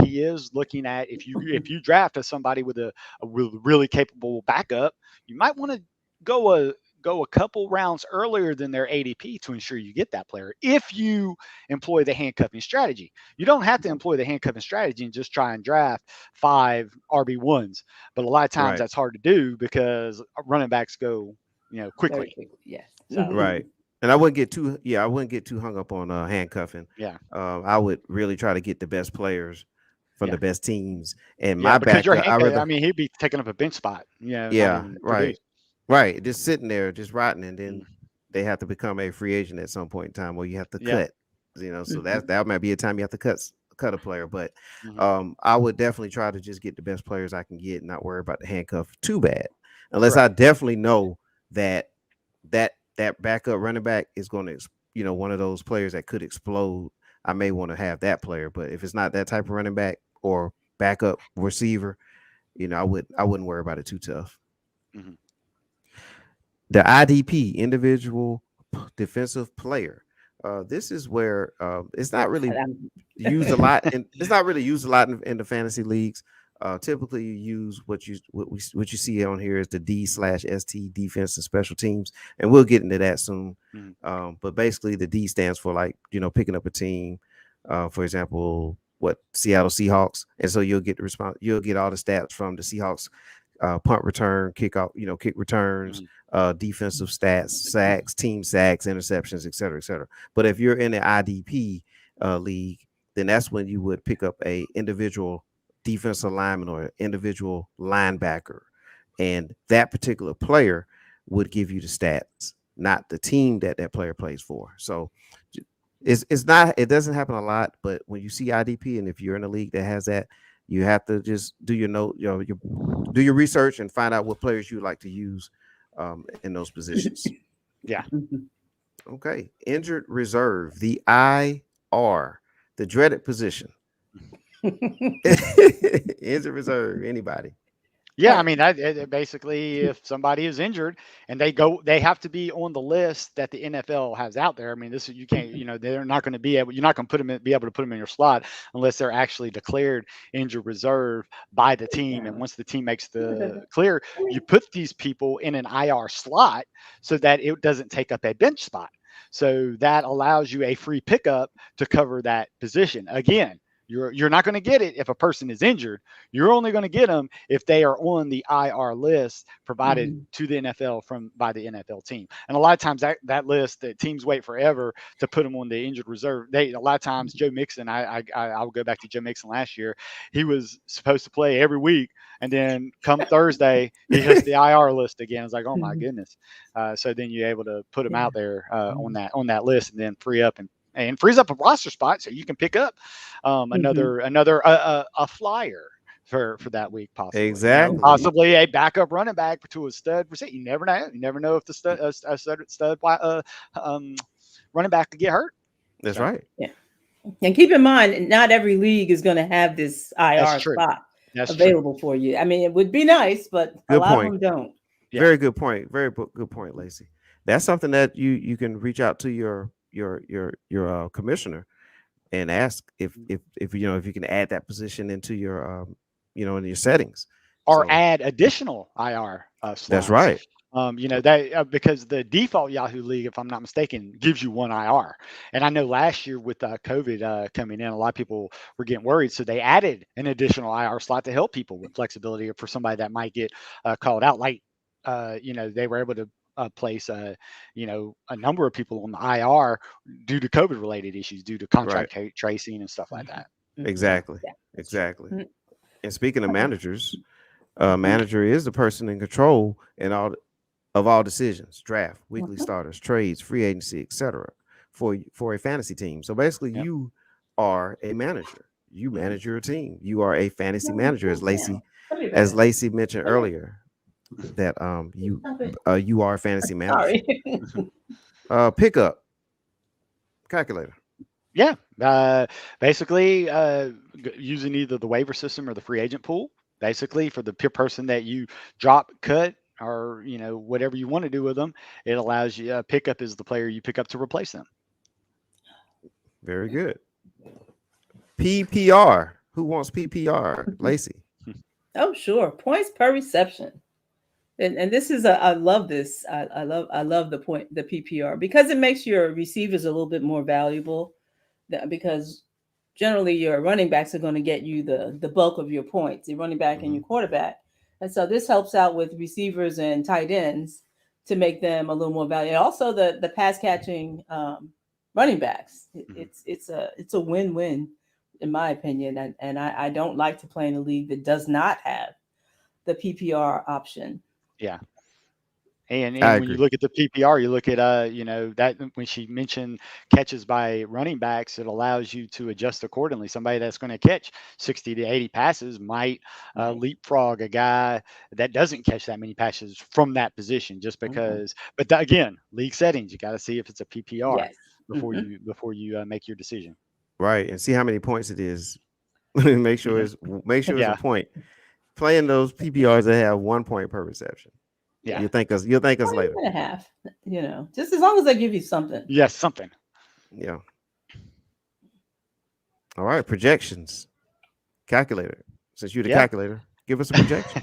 Key is looking at if you draft as somebody with a really capable backup, you might want to go a couple rounds earlier than their ADP to ensure you get that player. If you employ the handcuffing strategy, you don't have to employ the handcuffing strategy and just try and draft 5 RB1s. But a lot of times Right. that's hard to do because running backs go, Very quickly. quickly. Yes. So- Right. And I wouldn't get too hung up on handcuffing. Yeah. I would really try to get the best players from Yeah. the best teams. And Yeah, my because your backup, handcuff, rather he'd be taking up a bench spot. Not yeah, even right. produce. Right. Just sitting there, just rotting, and then Mm. they have to become a free agent at some point in time where you have to Yeah. cut. So that might be a time you have to cut a player. But Mhm. I would definitely try to just get the best players I can get and not worry about the handcuff too bad. Unless I Correct. definitely know that that backup running back is going to, one of those players that could explode. I may want to have that player. But if it's not that type of running back or backup receiver, I wouldn't worry about it too tough. Mhm. The IDP, individual defensive player. This is where it's not really used a lot, and it's not really used a lot in the fantasy leagues. Typically, you use what you see on here is the D/ST, defense and special teams, and we'll get into that soon. Mhm. But basically, the D stands for picking up a team. For example, what Seattle Seahawks, and so you'll get the response. You'll get all the stats from the Seahawks. Punt return, kick returns, defensive stats, sacks, team sacks, interceptions, et cetera, et cetera. But if you're in the IDP league, then that's when you would pick up a individual defensive lineman or individual linebacker, and that particular player would give you the stats, not the team that player plays for. So it doesn't happen a lot, but when you see IDP, and if you're in a league that has that, you have to just do do your research and find out what players you like to use in those positions. Yeah. Okay. Injured reserve, the IR, the dreaded position. Injured reserve, anybody. Yeah, basically, if somebody is injured and they have to be on the list that the NFL has out there. This is you can't, they're not going to be able, you're not going to be able to put them in your slot unless they're actually declared injured reserve by the team. And once the team makes the clear, you put these people in an IR slot so that it doesn't take up a bench spot. So that allows you a free pickup to cover that position. Again, you're not going to get it if a person is injured. You're only going to get them if they are on the IR list provided to the NFL by the NFL team. And a lot of times that list, that teams wait forever to put them on the injured reserve. A lot of times Joe Mixon, I'll go back to Joe Mixon last year. He was supposed to play every week, and then come Thursday he hits the IR list again. It's like, oh my goodness. So then you're able to put him out there on that list, and then frees up a roster spot so you can pick up another a flyer for that week, possibly. Exactly. Possibly a backup running back to a stud receiver. You never know. You never know if the stud running back could get hurt. That's right. Yeah. And keep in mind, not every league is going to have this IR That's true. spot That's available for you. It would be nice, but a lot of them don't. Yeah. Very good point. Very good point, Lacey. That's something that you can reach out to your commissioner and ask if you can add that position into your in your settings, or So add additional IR that's slots. right. That because the default Yahoo League, if I'm not mistaken, gives you one IR. And I know last year with COVID coming in, a lot of people were getting worried, so they added an additional IR slot to help people with flexibility for somebody that might get called out. Like, they were able to place, a number of people on the IR due to COVID related issues, due to Right. contract tracing and stuff like that. So, Exactly. Yeah, that's true. Exactly. Mhm. And speaking of managers, manager is the person in control and of all decisions, draft, weekly Mhm. starters, trades, free agency, etc. For a fantasy team. So basically, yep. you are a manager. You Mhm. manage your team. You are a fantasy No, manager, cool down. Sorry about As it. Lacey mentioned Come here. earlier, that Stop it. you are a fantasy manager. Sorry. Pickup calculator. Yeah, basically using either the waiver system or the free agent pool. Basically, for the person that you drop, cut, or whatever you want to do with them, it allows you. Pickup is the player you pick up to replace them. Very good. PPR. Who wants PPR? Lacey. Oh, sure. Points per reception. And this is I love this. I love the PPR because it makes your receivers a little bit more valuable because generally your running backs are going to get you the bulk of your points, your running back and Mhm. your quarterback. And so this helps out with receivers and tight ends to make them a little more valuable. Also the pass catching running backs. Mhm. It's a win-win in my opinion. And I don't like to play in a league that does not have the PPR option. Yeah. And I when you agree. look at the PPR, you look at that when she mentioned catches by running backs, it allows you to adjust accordingly. Somebody that's going to catch 60 to 80 passes might Right. leapfrog a guy that doesn't catch that many passes from that position, just Mhm. because. But again, league settings, you got to see if it's a PPR Yes. before Hmm. you make your decision. Right. And see how many points it is. make sure Hmm. it's make sure it's a Yeah, point. Playing those PPRs that have 1 point per reception. yeah, Yeah. You'll thank us Or later. even a half, just as long as they give you something. yes, something. Yeah. All right. Projections. Calculator. Since you're the Yeah. calculator, give us a projection.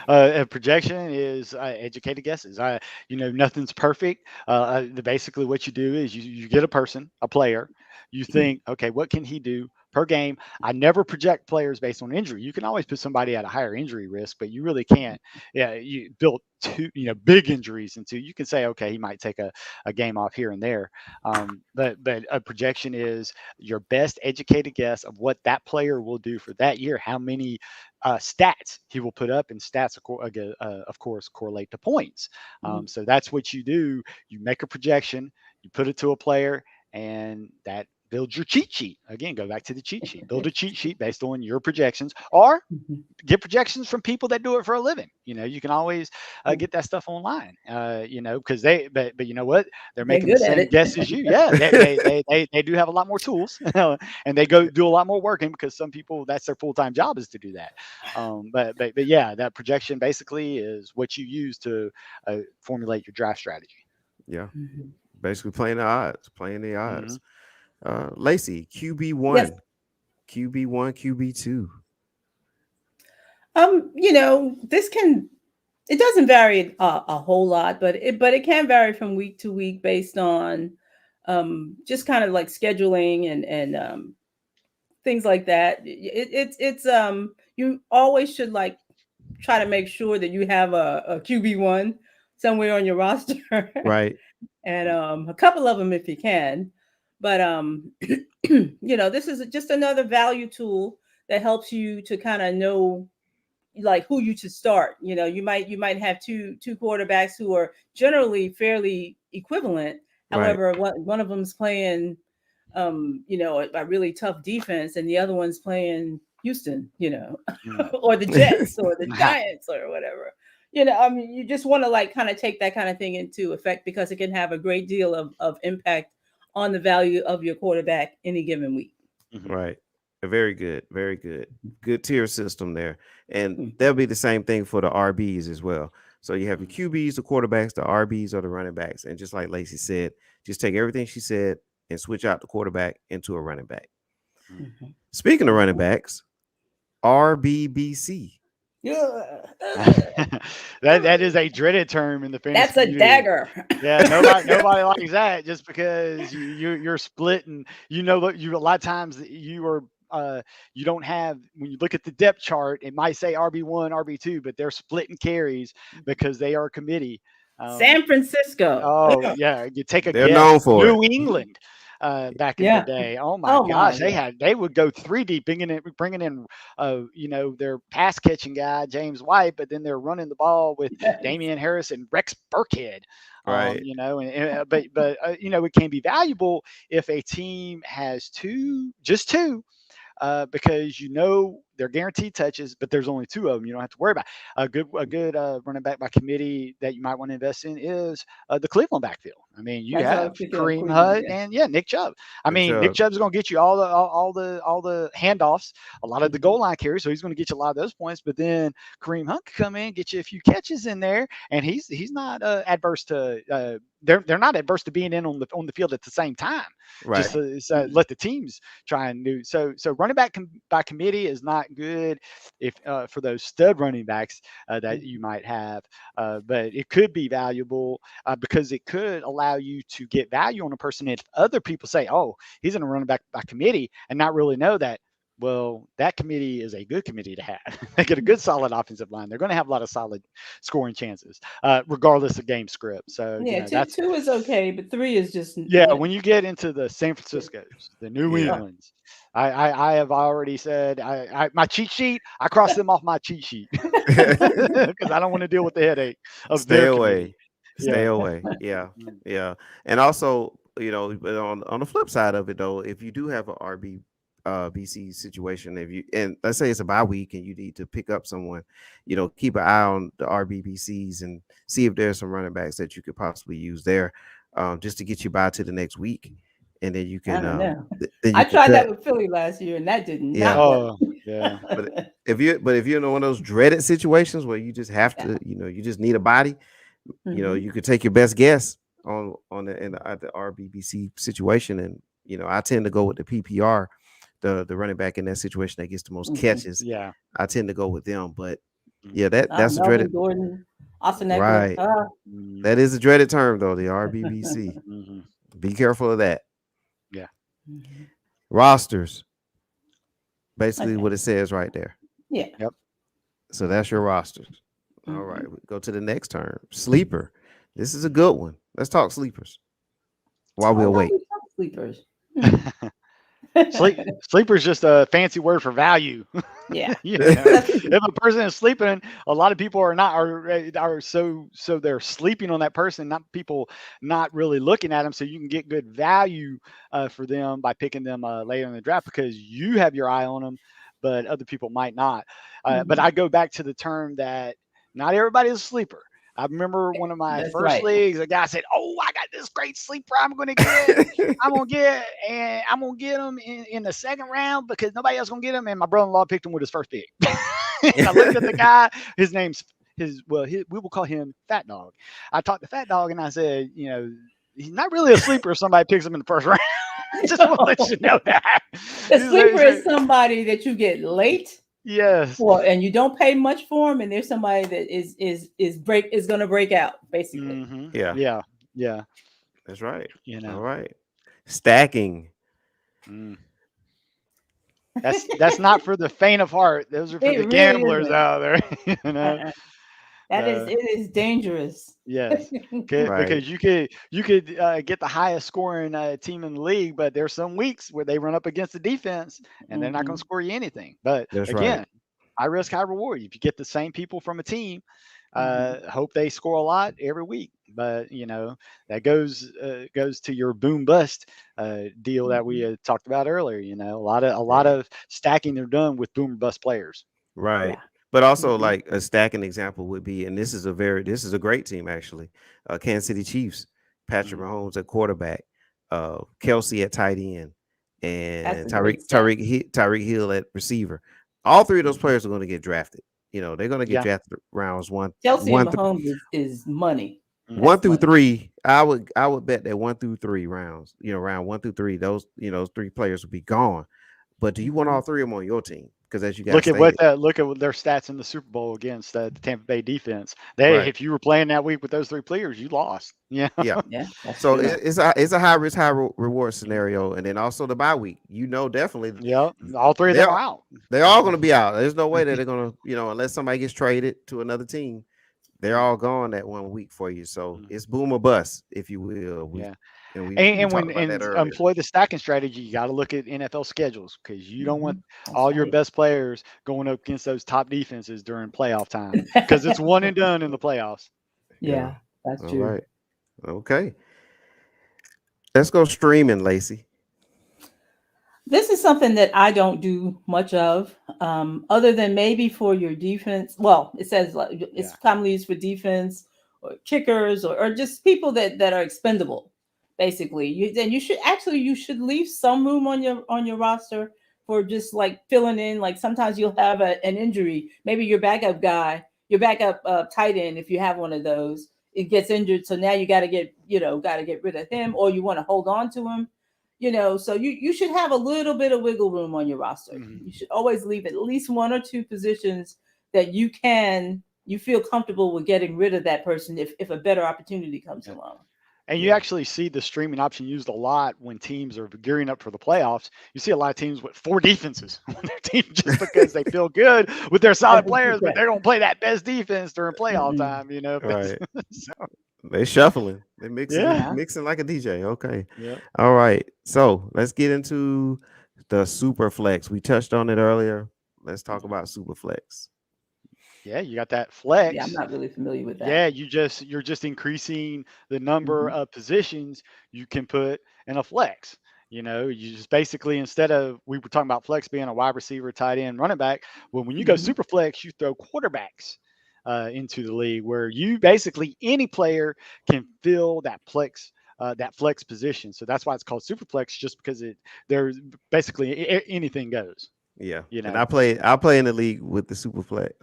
A projection is educated guesses. Nothing's perfect. Basically, what you do is you get a person, a player. You think, okay, what can he do per game? I never project players based on injury. You can always put somebody at a higher injury risk, but you really can't. Yeah, you build two, big injuries into. You can say, okay, he might take a game off here and there. But a projection is your best educated guess of what that player will do for that year. How many stats he will put up, and stats, of course, correlate to points. Mhm. So that's what you do. You make a projection, you put it to a player, and that builds your cheat sheet. Again, go back to the cheat sheet. Build a cheat sheet based on your projections, or Mhm. get projections from people that do it for a living. You can always get that stuff online. Because but you know what? They're They're making the good at same it. guess as you. Yeah, they do have a lot more tools, and they go do a lot more working because some people that's their full time job is to do that. But yeah, that projection basically is what you use to formulate your draft strategy. Yeah. Mhm. Basically playing the odds. Playing the Hmm. odds. Lacey, QB Yes. one, QB1, QB2. This can it doesn't vary a whole lot, but it can vary from week to week based on just kind of like scheduling and things like that. It's you always should like try to make sure that you have a QB1 somewhere on your roster Right. and a couple of them if you can. But this is just another value tool that helps you to kind of know like who you should start. You might have two quarterbacks who are generally fairly equivalent. Right. However, one of them's playing a really tough defense and the other one's playing Houston, or the Jets or the Giants or whatever. I mean, you just want to like kind of take that kind of thing into effect because it can have a great deal of impact on the value of your quarterback any given week. Hmm. Right. Very good. Very good. Good tier system there. And Mhm. that'll be the same thing for the RBs as well. So you have the QBs, the quarterbacks, the RBs, or the running backs. And just like Lacey said, just take everything she said and switch out the quarterback into a running back. Mhm. Speaking of running backs, RBBC. That is a dreaded term in the fantasy That's a community. dagger. Yeah, nobody likes that just because you're splitting. You know, you a lot of times you are you don't have when you look at the depth chart, it might say RB1, RB2, but they're splitting carries because they are a committee. Um, San Francisco. oh yeah, you take a They're known guess. for it. New England. Back in the Yeah. day, oh my Oh my. gosh, Yeah. they would go three deep, bringing in, you know, their pass catching guy James White, but then they're running the ball with Yes. Damian Harris and Rex Burkhead. Right. You know, but you know, it can be valuable if a team has just two, because you know they're guaranteed touches, but there's only two of them. You don't have to worry about. A good running back by committee that you might want to invest in is the Cleveland backfield. I mean, you That's what I was have thinking of Kareem Cleveland. Hunt Yeah. and yeah, Nick Chubb. I Good mean, Nick job. Chubb's going to get you all the handoffs, a lot of the Mhm. goal line carries, so he's going to get you a lot of those points. But then Kareem Hunt can come in, get you a few catches in there, and he's not adverse to. They're not adverse to being in on the field at the same time. Right. Just to let the teams try and do so running back by committee is not good if for those stud running backs that you might have, but it could be valuable because it could allow you to get value on a person if other people say, oh, he's in a running back by committee, and not really know that. Well, that committee is a good committee to have. They get a good solid offensive line. They're going to have a lot of solid scoring chances, regardless of game script. So you Yeah. know Two that's two is okay, but three is just yeah, when you get into the San Franciscos, the New Yeah. Englands, I have already said my cheat sheet. I crossed them off my cheat sheet because I don't want to deal with the headache of Stay their committee. away. Stay Yeah. away. Yeah. Mm. Yeah. And also, you know, but on the flip side of it though, if you do have a RB BC situation, if you and let's say it's a bye week and you need to pick up someone, you know, keep an eye on the RBBCs and see if there's some running backs that you could possibly use there, just to get you by to the next week, and then you I can don't know. then I you can tried that cut. with Philly last year, and that did Yeah. not work. Oh yeah. But if you're in one of those dreaded situations where you just have Yeah. to, you know, you just need a body, you know, Mhm. you could take your best guess on the RBBC situation, and you know, I tend to go with the PPR, the running back in that situation that gets the most Mhm. catches. Yeah. I tend to go with them, but Mm. yeah, that's a Melvin dreaded, Gordon, Austin Eckler. right. Mm. That is a dreaded term though, the RBBC. Hmm. Be careful of that. Yeah. Mhm. Rosters, basically Okay. what it says right there. Yeah. Yep. So that's your rosters. All right, Mhm. we go to the next term. Sleeper. This is a good one. Let's talk sleepers while we Oh, why wait. we talk sleepers? Hmm. Sleeper is just a fancy word for value. Yeah. You know, if a person is sleeping, a lot of people are so they're sleeping on that person, not people not really looking at them, so you can get good value for them by picking them later in the draft because you have your eye on them, but other people might not. But Mhm. I go back to the term that not everybody is a sleeper. I remember one of my That's first right. leagues, a guy said, "Oh, I got this great sleeper. I'm gonna get him in the second round because nobody else gonna get him." And my brother-in-law picked him with his first pick. And I looked at the guy. His name's we will call him Fat Dog. I talked to Fat Dog and I said, you know, he's not really a sleeper if somebody picks him in the first round. Just want to let you know that. The sleeper is somebody that you get late Yes. for, and you don't pay much for them, and there's somebody that is going to break out basically. Mm-hmm. Yeah, Yeah. Yeah. that's right. You All know. right. Stacking. Mm. That's not for the faint of heart. Those are for the It really gamblers isn't. out there. You know. Uh-uh. That is Uh, it is dangerous. yes. Right. Because you could get the highest scoring team in the league, but there's some weeks where they run up against the defense and they're not going to Mhm. score you anything. But That's right. again, high risk, high reward. If you get the same people from a team, Mhm. hope they score a lot every week. But you know that goes to your boom bust deal that we Mhm. talked about earlier. You know, a lot Right. of stacking are done with boom or bust players. Right. Yeah. But also Mhm. like a stacking example would be, and this is a great team actually. Kansas City Chiefs, Patrick Mhm. Mahomes at quarterback, Kelsey at tight end, That's and a great stack. Tyreek Hill at receiver. All three of those Mhm. players are going to get drafted. You know, they're going to get Yeah. drafted rounds Chelsea and Mahomes is money. Mhm. one That's through money. three. I would bet that 1 through 3 rounds, you know, round 1 through 3, those three players will be gone. But do you want all Mhm. three of them on your team? because as you guys Look at what their stats in the Super Bowl against the Tampa Bay defense. right, If you were playing that week with those three players, you lost. Yeah. yeah. Yeah, that's So true. it's a high risk, reward scenario, and then also the bye week. Definitely Yep. All three of them they're are out. they're all going to be out. There's no way that they're going to, unless somebody gets traded to another team, they're all gone that 1 week for you. So Mhm. it's boom or bust, if you will. Yeah. We talked about that earlier. Employ the stacking strategy, you got to look at NFL schedules because you don't want That's all your right. best players going up against those top defenses during playoff time because it's one and done in the playoffs. Yeah, that's All true. right. Okay. Let's go streaming, Lacey. This is something that I don't do much of, other than maybe for your defense. Well, it says like it's Yeah. commonly used for defense or kickers or just people that are expendable. Basically, you should leave some room on your roster for just like filling in. Like sometimes you'll have an injury. Maybe your backup guy, your backup tight end, if you have one of those, it gets injured. So now you got to get rid of him, or you want to hold on to him. So you should have a little bit of wiggle room on your roster. Mhm. You should always leave at least one or two positions that you feel comfortable with getting rid of that person if a better opportunity comes Yeah. along. And you actually see the streaming option used a lot when teams are gearing up for the playoffs. You see a lot of teams with four defenses on their team just because they feel good with their solid players, but they're going to play that best defense during playoff time, Right. So, They shuffling. They yeah. mixing like a DJ. Okay. Yeah. All right. So let's get into the super flex. We touched on it earlier. Let's talk about super flex. Yeah, you got that Yeah, I'm flex. not really familiar with Yeah, that. you're just increasing the number Hmm. of positions you can put in a flex. You just basically instead of we were talking about flex being a wide receiver, tight end, running back. Well, when you go Hmm. super flex, you throw quarterbacks into the league where you basically any player can fill that flex position. So that's why it's called super flex, just because there's basically anything goes. Yeah. You And know. I play in the league with the super flex.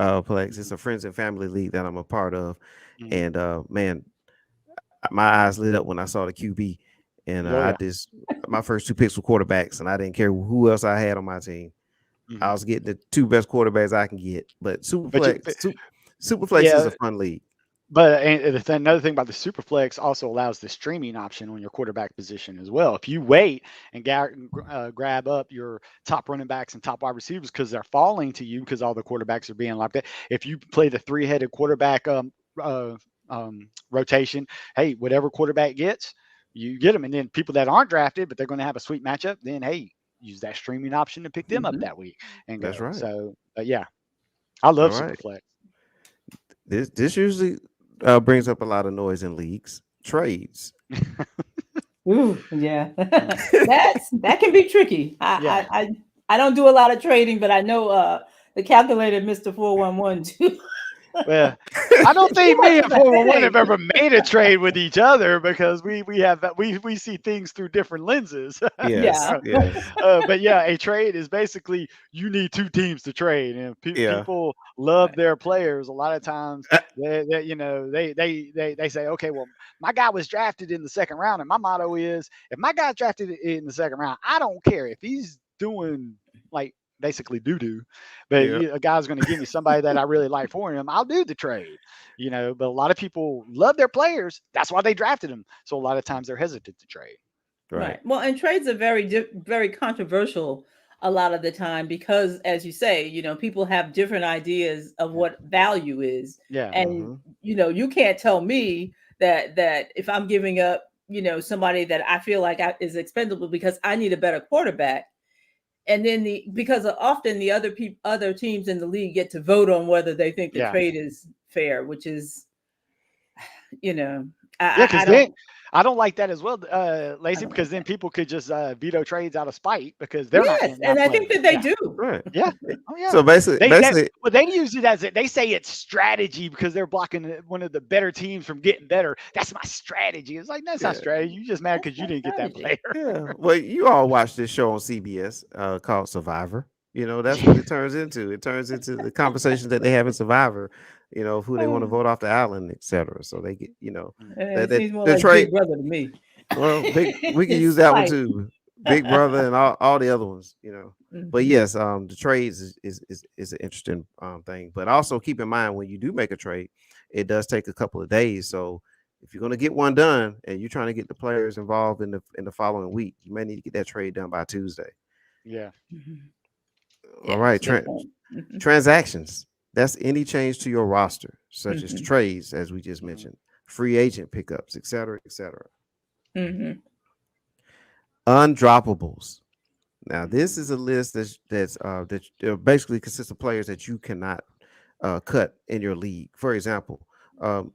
It's a friends and family league that I'm a part of. Mhm. And man, my eyes lit up when I saw the QB. And Oh yeah. my first two picks were quarterbacks, and I didn't care who else I had on my team. I Mhm. was getting the two best quarterbacks I can get. But But you, super flex is a yeah, fun league. but another thing about the Superflex also allows the streaming option on your quarterback position as well. If you wait and grab up your top running backs and top wide receivers because they're falling to you because all the quarterbacks are being locked up. If you play the three-headed quarterback rotation, hey, whatever quarterback gets, you get them. And then people that aren't drafted, but they're going to have a sweet matchup, then hey, use that streaming option to pick them up Hmm. that week and That's go. right. So yeah, I All love right. Superflex. This usually brings up a lot of noise in leagues. Trades. Ooh, yeah, that can be tricky. Yeah. I don't do a lot of trading, but I know the calculator, Mister 411, too. Well, I don't Too think much me and of a 411 have headache. ever made a trade with each other because we see things through different lenses. Yes. Yeah. Yes. But yeah, a trade is basically you need two teams to trade, and if Yeah. people love Right. their players. A lot of times, Uh, they say, okay, well, my guy was drafted in the second round, and my motto is, if my guy's drafted in the second round, I don't care if he's doing like basically doo doo, but yeah. a guy's going to give me somebody that I really like for him. I'll do the trade, But a lot of people love their players. That's why they drafted them. So a lot of times they're hesitant to trade. Right. Right. Well, and trades are very controversial a lot of the time because, as you say, people have different ideas of Yeah. what value is, Yeah. and Mm-hmm. you can't tell me that if I'm giving up, somebody that I feel like is expendable because I need a better quarterback, and then because often the other teams in the league get to vote on whether they think the Yeah. trade is fair, which is, you know, Yeah, I because then don't. I don't like that as well, Lacey, because then people could just veto trades out of spite because they're not Yes, getting and I think outplayed. that they Yeah, do. Right. yeah, oh yeah. So basically, Well, they use it as they say it's strategy because they're blocking one of the better teams from getting better. That's my strategy. It's like that's not yeah, strategy. You just mad That's because you not didn't get that strategy. player. yeah. Well, you all watch this show on CBS called Survivor. That's what it turns into. It turns into the conversations that they have in Survivor. Of who they want to vote off the island, etc. So they get, Mm. that It seems more the like trade. Big Brother to me. Well, we can use It's that one spite. too. Big Brother, and all the other ones, you know. But Mhm. yes, the trades is an interesting thing. But also keep in mind when you do make a trade, it does take a couple of days. So if you're gonna get one done and you're trying to get the players involved in the following week, you may need to get that trade done by Tuesday. Yeah. Mhm. All Yeah, right, that's a good point. Mhm. transactions. That's any change to your roster, such as Mhm. trades, as we just Mhm. mentioned, free agent pickups, etc., etc. Mhm. Undroppables. Now, this Mhm. is a list that basically consists of players that you cannot cut in your league. For example,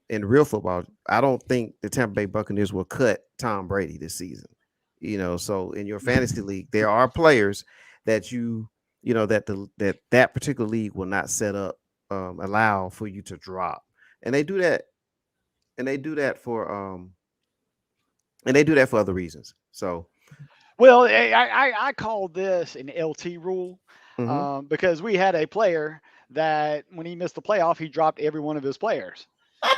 in real football, I don't think the Tampa Bay Buccaneers will cut Tom Brady this season. You know, so in your fantasy league, there are players that you know that particular league will not set up allow for you to drop, and they do that, and they do that for other reasons. So, Well, I call this an LT rule mhm. because we had a player that when he missed the playoff, he dropped every one of his players,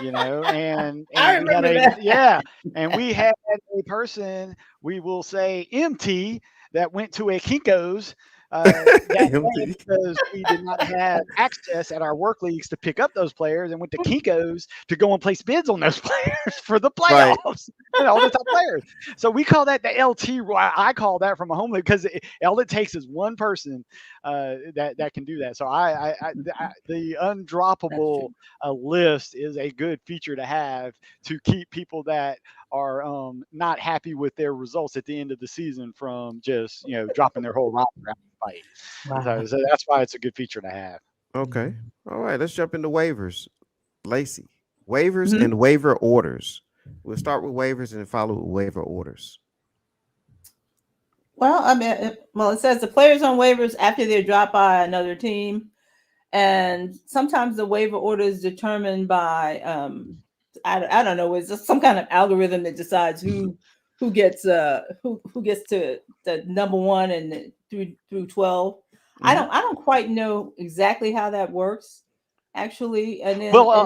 you know, I and we had remember a that. yeah, and we had a person we will say MT that went to a Kinko's that day Empty. because we did not have access at our work leagues to pick up those players and went to Kinko's to go and place bids on those players for the Right. playoffs and all the top players. So we call that the LT rule. I call that from a home league because all it takes is one person that can do that. So the That's undroppable true. list is a good feature to have to keep people that are not happy with their results at the end of the season from just dropping their whole roster out of fight. Wow. So that's why it's a good feature to have. Okay. Mhm. All right. Let's jump into waivers. Lacey, waivers Mhm. and waiver orders. We'll start with waivers and follow with waiver orders. Well, I mean, it says the players on waivers after they're dropped by another team, and sometimes the waiver order is determined by I don't know, it's just some kind of algorithm that decides who gets to the number one and through 12. Hmm. I don't quite know exactly how that works actually, Well, and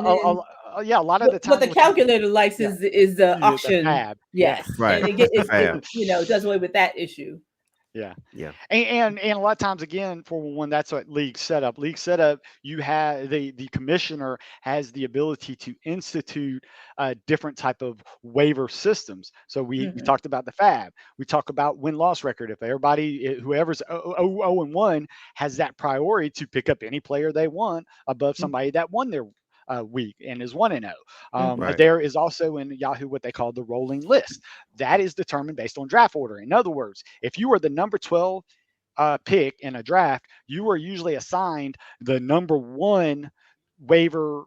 then yeah, a lot of the what times the what you calculator likes yeah, is the the auction. fab, yeah. Yes, and Right. it Fab. does away with that issue. Yeah. Yeah. And a lot of times again for one that's what league setup. League setup, you have the commissioner has the ability to institute different type of waiver systems. So we Hmm. talked about the fab. We talk about win loss record. If whoever's 0-1 has that priority to pick up any player they want above somebody that won their week and is 1-0. Hmm. Right. There is also in Yahoo what they call the rolling list. That is determined based on draft order. In other words, if you are the number 12 pick in a draft, you are usually assigned the number one waiver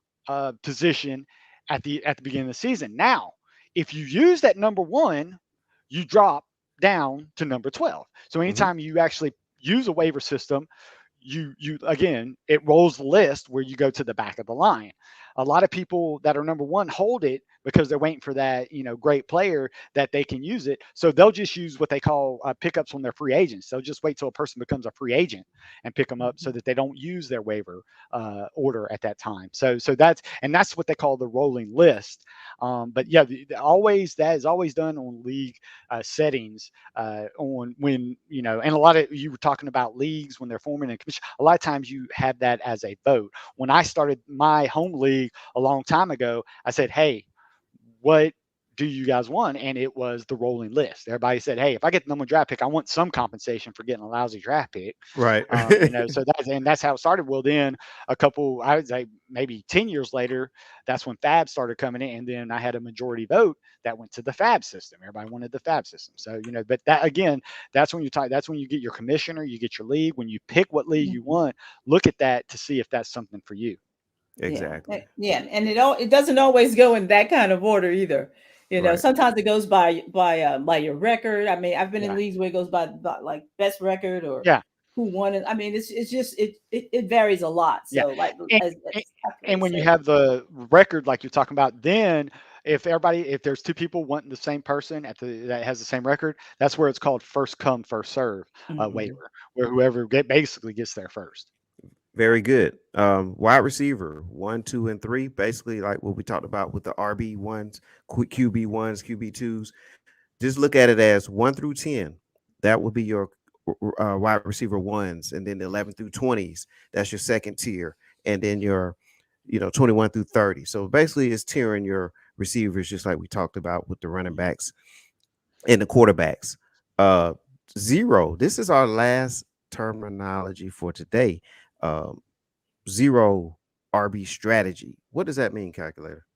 position at the beginning of the season. Now, if you use that number one, you drop down to number 12. So Hmm. anytime you actually use a waiver system, you again it rolls the list where you go to the back of the line. A lot of people that are number one hold it because they're waiting for that great player that they can use it, so they'll just use what they call pickups when they're free agents. They'll just wait till a person becomes a free agent and pick them up so that they don't use their waiver order at that time. So that's what they call the rolling list. But yeah, always that is always done on league settings on when and a lot of you were talking about leagues when they're forming a commission. A lot of times you have that as a vote. When I started my home league a long time ago, I said, hey, what do you guys want? And it was the rolling list. Everybody said, hey, if I get the number one draft pick, I want some compensation for getting a lousy draft pick. Right. So that's how it started. Well, then I would say maybe 10 years later, that's when Fab started coming in. And then I had a majority vote that went to the Fab system. Everybody wanted the Fab system. So, but that again, that's when you get your commissioner, you get your league. When you pick what league you Hmm. want, look at that to see if that's something for you. Yeah, Exactly. yeah, and it doesn't always go in that kind of order either. Right. Sometimes it goes by your record. I mean, I've been in Yeah. leagues where it goes by like best record or Yeah. who won it. I mean, it's just it varies a lot. Yeah. So like And, as and and calculators when you say. have the record like you're talking about, then if there's two people wanting the same person that has the same record, that's where it's called first come first serve Hmm. waiver, where whoever basically gets there first. Very good. Wide receiver 1, 2, and 3. Basically, like what we talked about with the RB1s, QB1s, QB2s. Just look at it as 1 through 10. that would be your wide receiver ones, and then the 11 through 20s, that's your second tier, and then your 21 through 30. So basically it's tiering your receivers, just like we talked about with the running backs and the quarterbacks. uh Zero, this is our last terminology for today. um Zero RB strategy, what does that mean, calculator?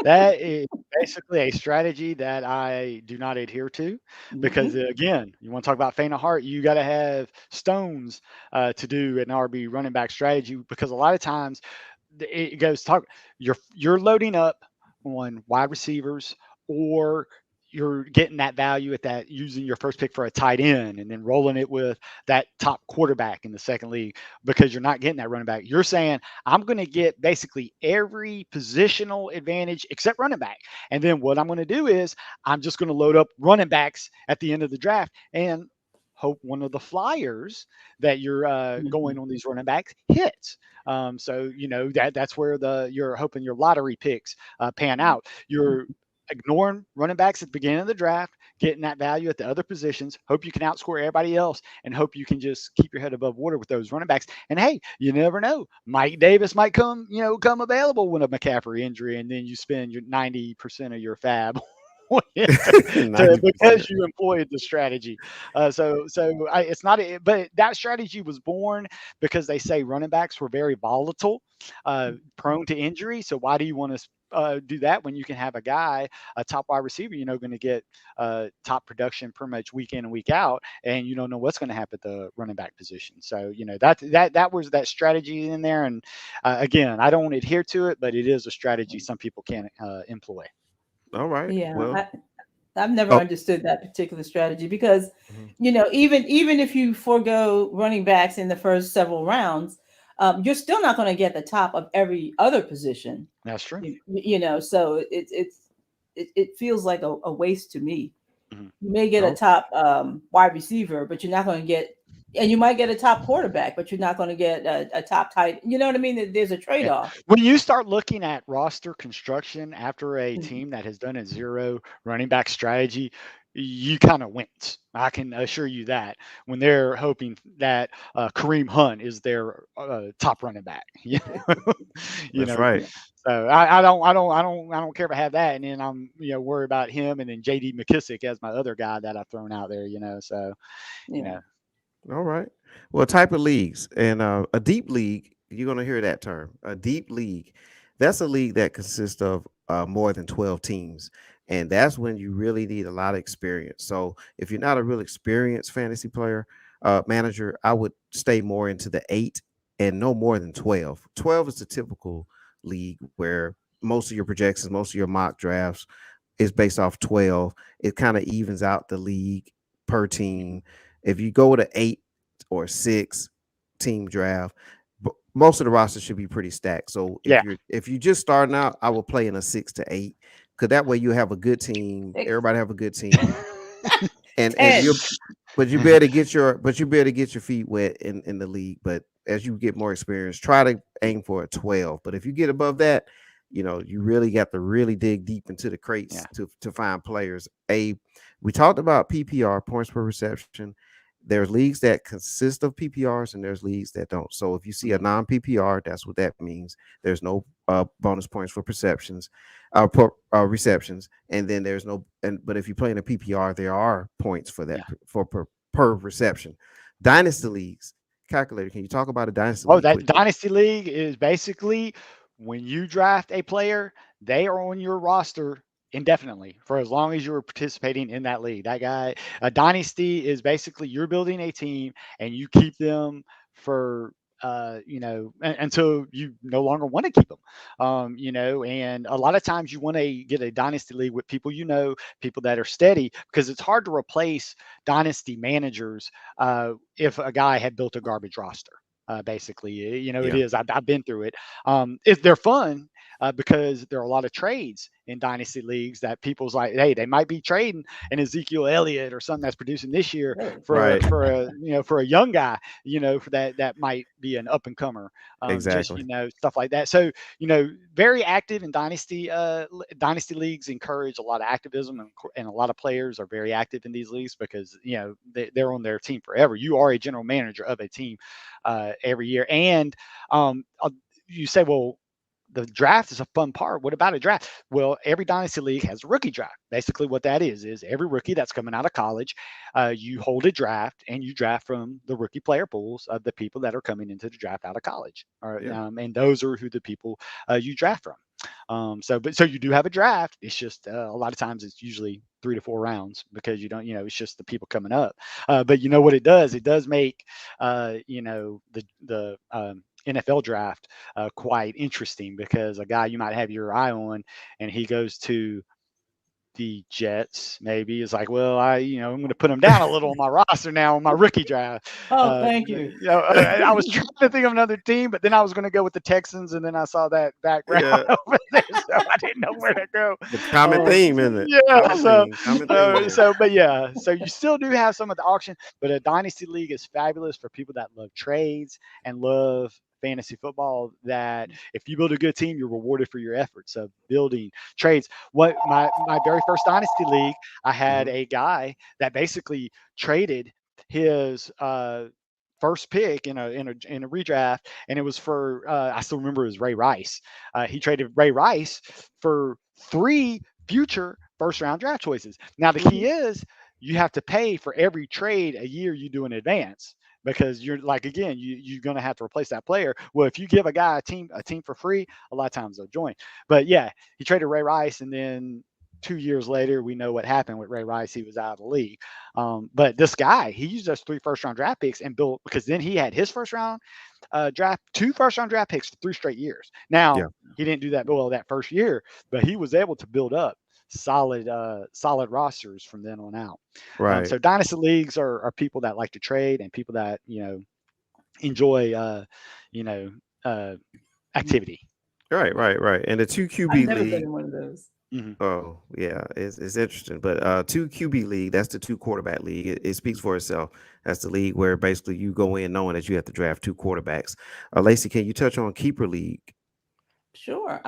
That is basically a strategy that I do not adhere to because, Mhm. again, you want to talk about faint of heart, you got to have stones to do an RB running back strategy because a lot of times it goes talk you're loading up on wide receivers or you're getting that value at that using your first pick for a tight end and then rolling it with that top quarterback in the second league because you're not getting that running back. You're saying I'm going to get basically every positional advantage except running back. And then what I'm going to do is I'm just going to load up running backs at the end of the draft and hope one of the flyers that you're going Mhm. on these running backs hits. So that's where you're hoping your lottery picks pan out. You're ignoring running backs at the beginning of the draft, getting that value at the other positions. Hope you can outscore everybody else, and hope you can just keep your head above water with those running backs. And hey, you never know. Mike Davis might come available when a McCaffrey injury, and then you spend your 90% of your fab because 90%. you employed the strategy. It's not, but that strategy was born because they say running backs were very volatile, prone to injury. So why do you want to do that when you can have a guy, a top wide receiver, going to get top production pretty much week in and week out, and you don't know what's going to happen at the running back position. So that was that strategy in there, and again, I don't adhere to it, but it is a strategy some people can employ. All right, Yeah, well. I've never Oh. understood that particular strategy because, Mhm. even if you forego running backs in the first several rounds, you're still not going to get the top of every other position. That's true. So it feels like a waste to me. Mhm. You may get a Oh, top wide receiver, but you're not going to get, and you might get a top quarterback, but you're not going to get a top tight. You know what I mean? There's a trade Yeah. off. When you start looking at roster construction after a Mhm. team that has done a zero running back strategy, you kind of wince. I can assure you that when they're hoping that Kareem Hunt is their top running back, you that's know. right. Yeah, So I don't care if I have that, and then I'm worried about him, and then J.D. McKissick as my other guy that I've thrown out there, So you yeah, know, All right. Well, type of leagues, and a deep league, you're going to hear that term. A deep league, that's a league that consists of more than 12 teams. And that's when you really need a lot of experience. So if you're not a real experienced fantasy player, manager, I would stay more into the 8 and no more than 12. 12 is the typical league where most of your projections, most of your mock drafts is based off 12. It kind of evens out the league per team. If you go with an 8 or 6 team draft, most of the roster should be pretty stacked. So yeah. if you just starting out, I would play in a 6 to 8 because that way you have a good team. six, Everybody have a good team, and 10. you're but you better get your feet wet in the league. But as you get more experience, try to aim for a 12. But if you get above that, you really got to really dig deep into the crates Yeah. to find players. We talked about PPR, points per reception. There's leagues that consist of PPRs and there's leagues that don't. So if you see a Mhm. non PPR, that's what that means. There's no bonus points for perceptions, receptions, and then there's no. But if you play in a PPR, there are points for that Yeah. for per reception. Dynasty leagues, calculator. Can you talk about a dynasty Oh, league that quickly? dynasty league is basically when you draft a player, they are on your roster indefinitely for as long as you're participating in that league. That guy, a dynasty is basically you're building a team and you keep them for until you no longer want to keep them. And a lot of times you want to get a dynasty league with people people that are steady because it's hard to replace dynasty managers if a guy had built a garbage roster. Basically, it Yeah. is. I've been through it. They're fun, because there are a lot of trades in dynasty leagues that people's like, hey, they might be trading an Ezekiel Elliott or something that's producing this year Really? for Right. for a for a young guy, for that might be an up and comer, just Exactly. stuff like that. So very active in dynasty leagues encourage a lot of activism, and a lot of players are very active in these leagues because they're on their team forever. You are a general manager of a team every year, and you say, well, the draft is a fun part. What about a draft? Well, every dynasty league has a rookie draft. Basically, what that is every rookie that's coming out of college, you hold a draft and you draft from the rookie player pools of the people that are coming into the draft out of college. Yeah. And those are who the people you draft from. So you do have a draft. It's just a lot of times it's usually 3 to 4 rounds because you don't, it's just the people coming up. But you know what it does? It does make, the NFL draft quite interesting because a guy you might have your eye on and he goes to the Jets maybe is like, well, I'm going to put him down a little on my roster now on my rookie draft. Oh, thank you. I was trying to think of another team, but then I was going to go with the Texans, and then I saw that background Yeah. over there, so I didn't know where to go. The common theme, isn't it? Yeah, Common theme. Common theme. but yeah, so you still do have some of the auction, but a dynasty league is fabulous for people that love trades and love fantasy football. That if you build a good team, you're rewarded for your efforts of building trades. What my very first dynasty league, I had a guy that basically traded his first pick in a redraft, and it was for I still remember it was Ray Rice. He traded Ray Rice for 3 future first round draft choices. Now the key is you have to pay for every trade a year you do in advance because you're like, again, you're going to have to replace that player. Well, if you give a guy a team for free, a lot of times they'll join. But yeah, he traded Ray Rice, and then 2 years later, we know what happened with Ray Rice. He was out of the league. But this guy, he used those 3 first round draft picks and built, because then he had his first round draft, 2 first round draft picks for 3 straight years. Now, Yeah. he didn't do that well that first year, but he was able to build up solid rosters from then on out. Right. So dynasty leagues are people that like to trade and people that enjoy activity. Right. And the two I've QB never been league. in one of those. Oh yeah, it's interesting. But 2 QB league, that's the 2 quarterback league. It speaks for itself. That's the league where basically you go in knowing that you have to draft 2 quarterbacks. Lacey, can you touch on keeper league? Sure.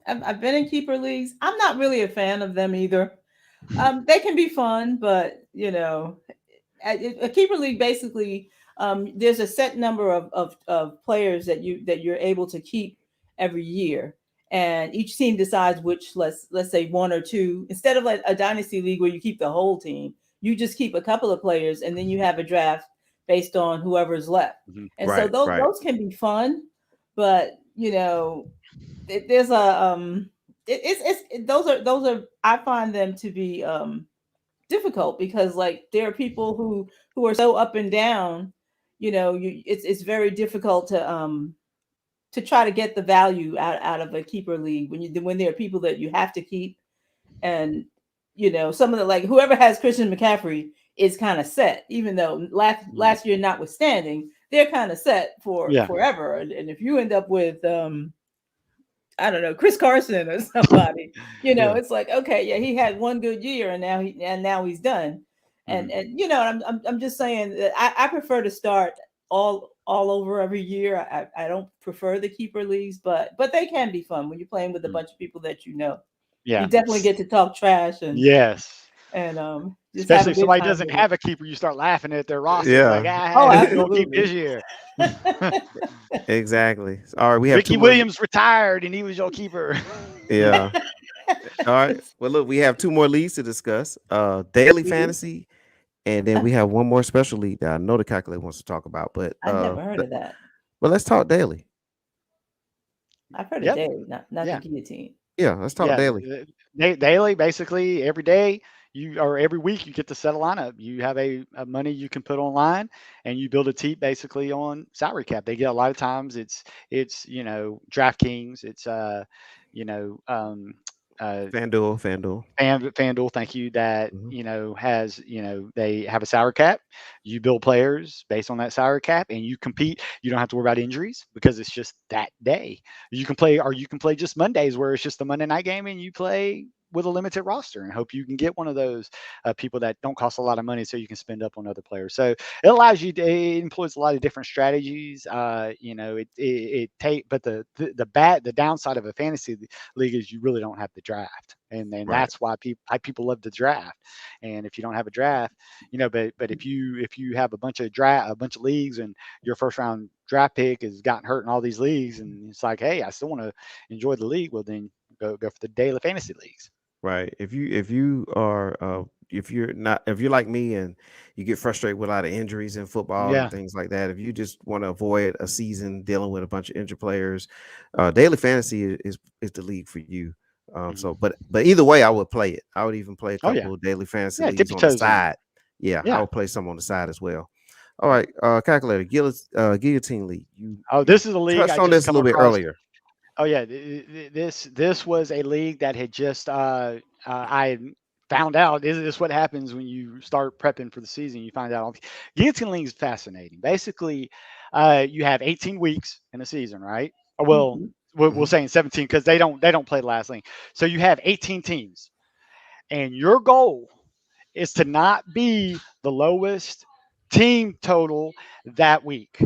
I've been in keeper leagues. I'm not really a fan of them either. They can be fun, but a keeper league basically, there's a set number of players that you're able to keep every year, and each team decides which, let's say 1 or 2, instead of like a dynasty league where you keep the whole team. You just keep a couple of players, and then you have a draft based on whoever's left. And so Right. those can be fun, but there's a those are I find them to be difficult because like there are people who are so up and down, it's very difficult to try to get the value out of a keeper league when there are people that you have to keep. And some of the, like, whoever has Christian McCaffrey is kind of set, even though last year notwithstanding, they're kind of set for Yeah. forever. And if you end up with I don't know, Chris Carson or somebody, Yeah. it's like, okay, yeah, he had one good year and now he's done. And I'm just saying that I prefer to start all over every year. I don't prefer the keeper leagues, but they can be fun when you're playing with a bunch of people that Yeah. you definitely get to talk trash Yes. and just have Especially a if good somebody time doesn't with it. have a keeper, you start laughing at their roster. Yeah. Like, Oh, who's going to keep absolutely. this year? Exactly. All right, we have Ricky 2 more. Williams retired, and he was your keeper. Yeah. All right. Well, look, we have 2 more leagues to discuss. Daily We do? fantasy, and then we have one more special league that I know the calculator wants to talk about. But I've never heard of that. well, let's talk daily. I've heard of Yep. daily, not Yeah. the guillotine. Yeah, let's talk Yeah, daily. daily, basically every day or every week you get to set a lineup. You have a money you can put online, and you build a team basically on salary cap. They get a lot of times it's DraftKings, it's FanDuel. FanDuel, thank you, that Mhm. has they have a salary cap. You build players based on that salary cap, and you compete. You don't have to worry about injuries because it's just that day. You can play just Mondays where it's just a Monday night game, and you play with a limited roster and hope you can get one of those people that don't cost a lot of money, so you can spend up on other players. So it allows you. It employs a lot of different strategies. But the downside of a fantasy league is you really don't have the draft, and Right. that's why people love the draft. And if you don't have a draft, but if you have a bunch of leagues, and your first round draft pick has gotten hurt in all these leagues, and it's like, hey, I still want to enjoy the league. Well, then go for the daily fantasy leagues. Right. If you're like me and you get frustrated with a lot of injuries in football and Yeah. things like that, if you just want to avoid a season dealing with a bunch of injured players, daily fantasy is the league for you. Mhm. But either way, I would play it. I would even play a Oh yeah. couple of daily fantasy Yeah. Dip leagues your on the toes in. side. Yeah, I Yeah. would play some on the side as well. All right, calculator, guillotine league. Oh, You this is a league I touched on just this a come little bit across. earlier. Oh yeah, this was a league that had just I had found out. This is what happens when you start prepping for the season. You find out guillotine league is fascinating. Basically, you have 18 weeks in a season, right? Well, Mhm. we'll say in 17 because they don't play the last link. So you have 18 teams, and your goal is to not be the lowest team total that week.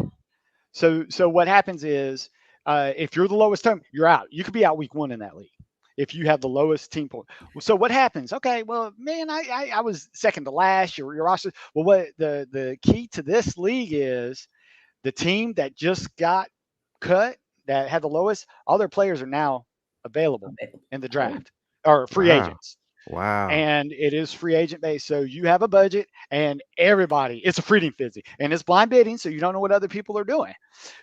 So what happens is, if you're the lowest team, you're out. You could be out week one in that league if you have the lowest team point. So what happens? Okay, well, man, I was second to last. Your roster. Well, what the key to this league is, the team that just got cut, that had the lowest, all their players are now available Okay. in the Oh, draft, or free Wow. agents. Wow. And it is free agent based. So you have a budget, and everybody, it's a freedom fizzy, and it's blind bidding. So you don't know what other people are doing.